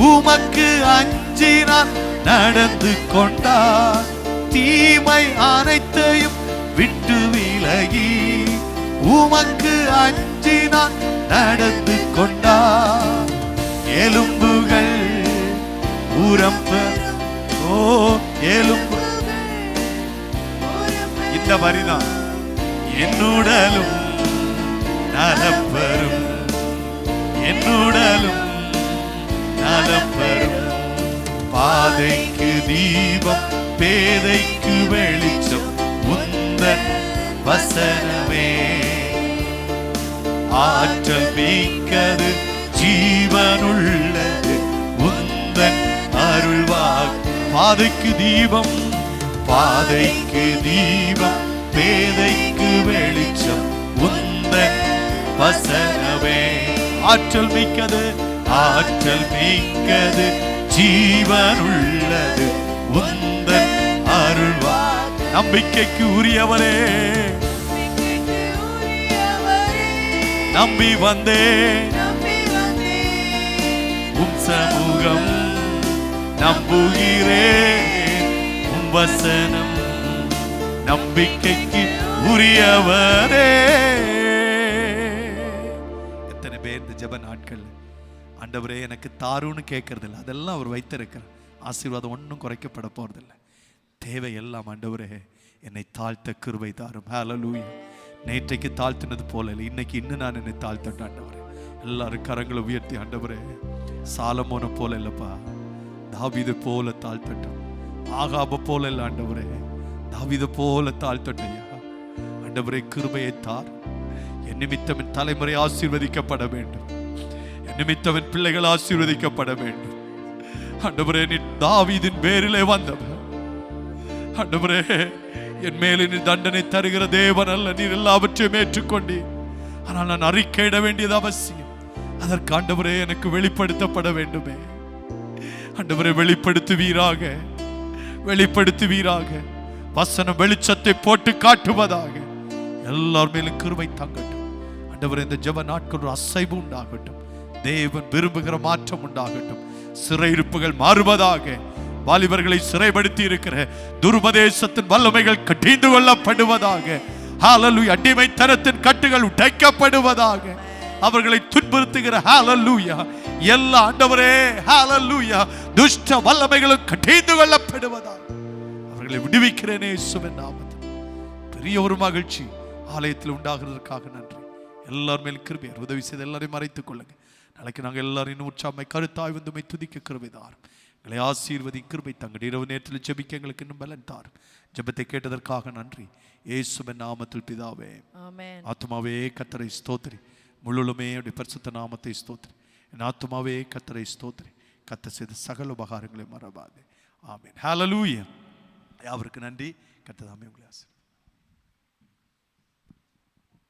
உமக்கு அஞ்சி நான் நடந்து கொண்டார். தீமை அனைத்தையும் விட்டு விலகி உமக்கு அஞ்சி நான் நடந்து கொண்டார். எலும்புகள் உரம்ப, ஓ எலும்பு, இந்த வரிதான். என்னுடலும் நலப்பெறும், என்னுடலும் நலப்பெறும். பாதைக்கு தீபம், பேதைக்கு வெளிச்சம், உந்தன் வசனமே. ஆற்றல் மிக்கது, ஜீவனுள்ளது உந்தன் அருள்வாக்கு. பாதைக்கு தீபம், பாதைக்கு தீபம், பேதைக்கு வெளிச்சம் உந்தன் வசனமே. ஆற்றல் மிக்கது, ஆற்றல் மிக்கது, ஜீவனுள்ளது உந்தன் அருள்வா. நம்பிக்கைக்கு உரியவரே, நம்பி வந்தே உம் சமூகம், நம்புகிறேன் உம் வசனம், நம்பிக்கைக்கு உரியவரே. எத்தனை பேர் இந்த ஜெப நாட்கள் ஆண்டவரே எனக்கு தாருன்னு கேட்கறதில்ல, அதெல்லாம் அவர் வைத்திருக்கிறார். ஆசீர்வாதம் ஒன்றும் குறைக்கப்பட போறதில்லை. தேவை எல்லாம் ஆண்டவரே என்னை தாழ்த்த கிருபை தாரும். ஹல்லேலூயா. நேற்றைக்கு தாழ்த்தினது போல இல்லை, இன்னைக்கு இன்னும் நான் என்னை தாழ்த்தேன் ஆண்டவரே. எல்லாரும் கரங்களை உயர்த்தி ஆண்டவரே சாலமோனை போல இல்லப்பா, தாவீது போல தாழ்த்தட்டும். ஆகாப போல இல்லை ஆண்டவரே, தாவீது போல தாழ்த்தட்டும். ஆண்டவரே கிருபையை தார். என் நிமித்தம் என் தலைமுறை ஆசீர்வதிக்கப்பட வேண்டும், என் நிமித்தம் என் பிள்ளைகள் ஆசீர்வதிக்கப்பட வேண்டும். ஆண்டவரே நீ தாவீதின் பேரிலே வந்தவர். ஆண்டவரே என் மேலே நீ தண்டனை தருகிற தேவன் அல்ல, நீர் எல்லாவற்றையும் ஏற்றுக்கொண்டீர். ஆனால் நான் அறிக்கையிட வேண்டியது அவசியம். அதற்கு ஆண்டவரே எனக்கு வெளிப்படுத்தப்பட வேண்டுமே. ஆண்டவரே வெளிப்படுத்துவீராக, வெளிப்படுத்துவீராக. வசனம் வெளிச்சத்தை போட்டு காட்டுவதாக. எல்லார் மேலும் கிருபை தங்கட்டும். ஆண்டவரே இந்த ஜெப நாட்கள் ஒரு அசைவு உண்டாகட்டும். தேவன் விரும்புகிற மாற்றம் உண்டாகட்டும். சிறையிருப்புகள் மாறுவதாக. வாலிபர்களை சிறைப்படுத்தி இருக்கிற துர்பதேசத்தின் வல்லமைகள் கட்டிந்து கொள்ளப்படுவதாக. ஹல்லேலூயா. அடிமைத்தனத்தின் கட்டுகள் உடைக்கப்படுவதாக. அவர்களை துன்புறுத்துகிற ஹல்லேலூயா எல்லா ஆண்டவரே ஹல்லேலூயா துஷ்ட வல்லமைகளும் கட்டிந்து கொள்ளப்படுவதாக. அவர்களை விடுவிக்கிறேனே இயேசுவின் நாமத்தில். பெரிய ஒரு மகிழ்ச்சி ஆலயத்தில் உண்டாகிறதற்காக நன்றி. எல்லார் மேலும் கிருபையார் உதவி செய்து எல்லாரையும் மறைத்துக் கொள்ளுங்க. நாளைக்கு நாங்கள் எல்லாரும் இன்னும் உற்சாகமாய் கருத்தாய் வந்து உம்மை துதிக்க கிருபை தாரும். எங்களை ஆசீர்வதி கிருபை தங்க. இரவு நேரத்தில் ஜெபிக்க எங்களுக்கு இன்னும் பலன் தாரும். ஜெபத்தை கேட்டதற்காக நன்றி இயேசுவின் நாமத்தில் பிதாவே ஆமென். ஆத்துமாவே கர்த்தரை ஸ்தோத்திரி, முழுலுமே அவருடைய பரிசுத்த நாமத்தை ஸ்தோத்திரி. என் ஆத்துமாவே கர்த்தரை ஸ்தோத்திரி, கர்த்தர் செய்த சகல உபகாரங்களை மறவாதே. ஆமென். ஹல்லேலூயா. அவருக்கு நன்றி. கர்த்தர் தாமே உங்களை ஆசீர்வதிப்பார்.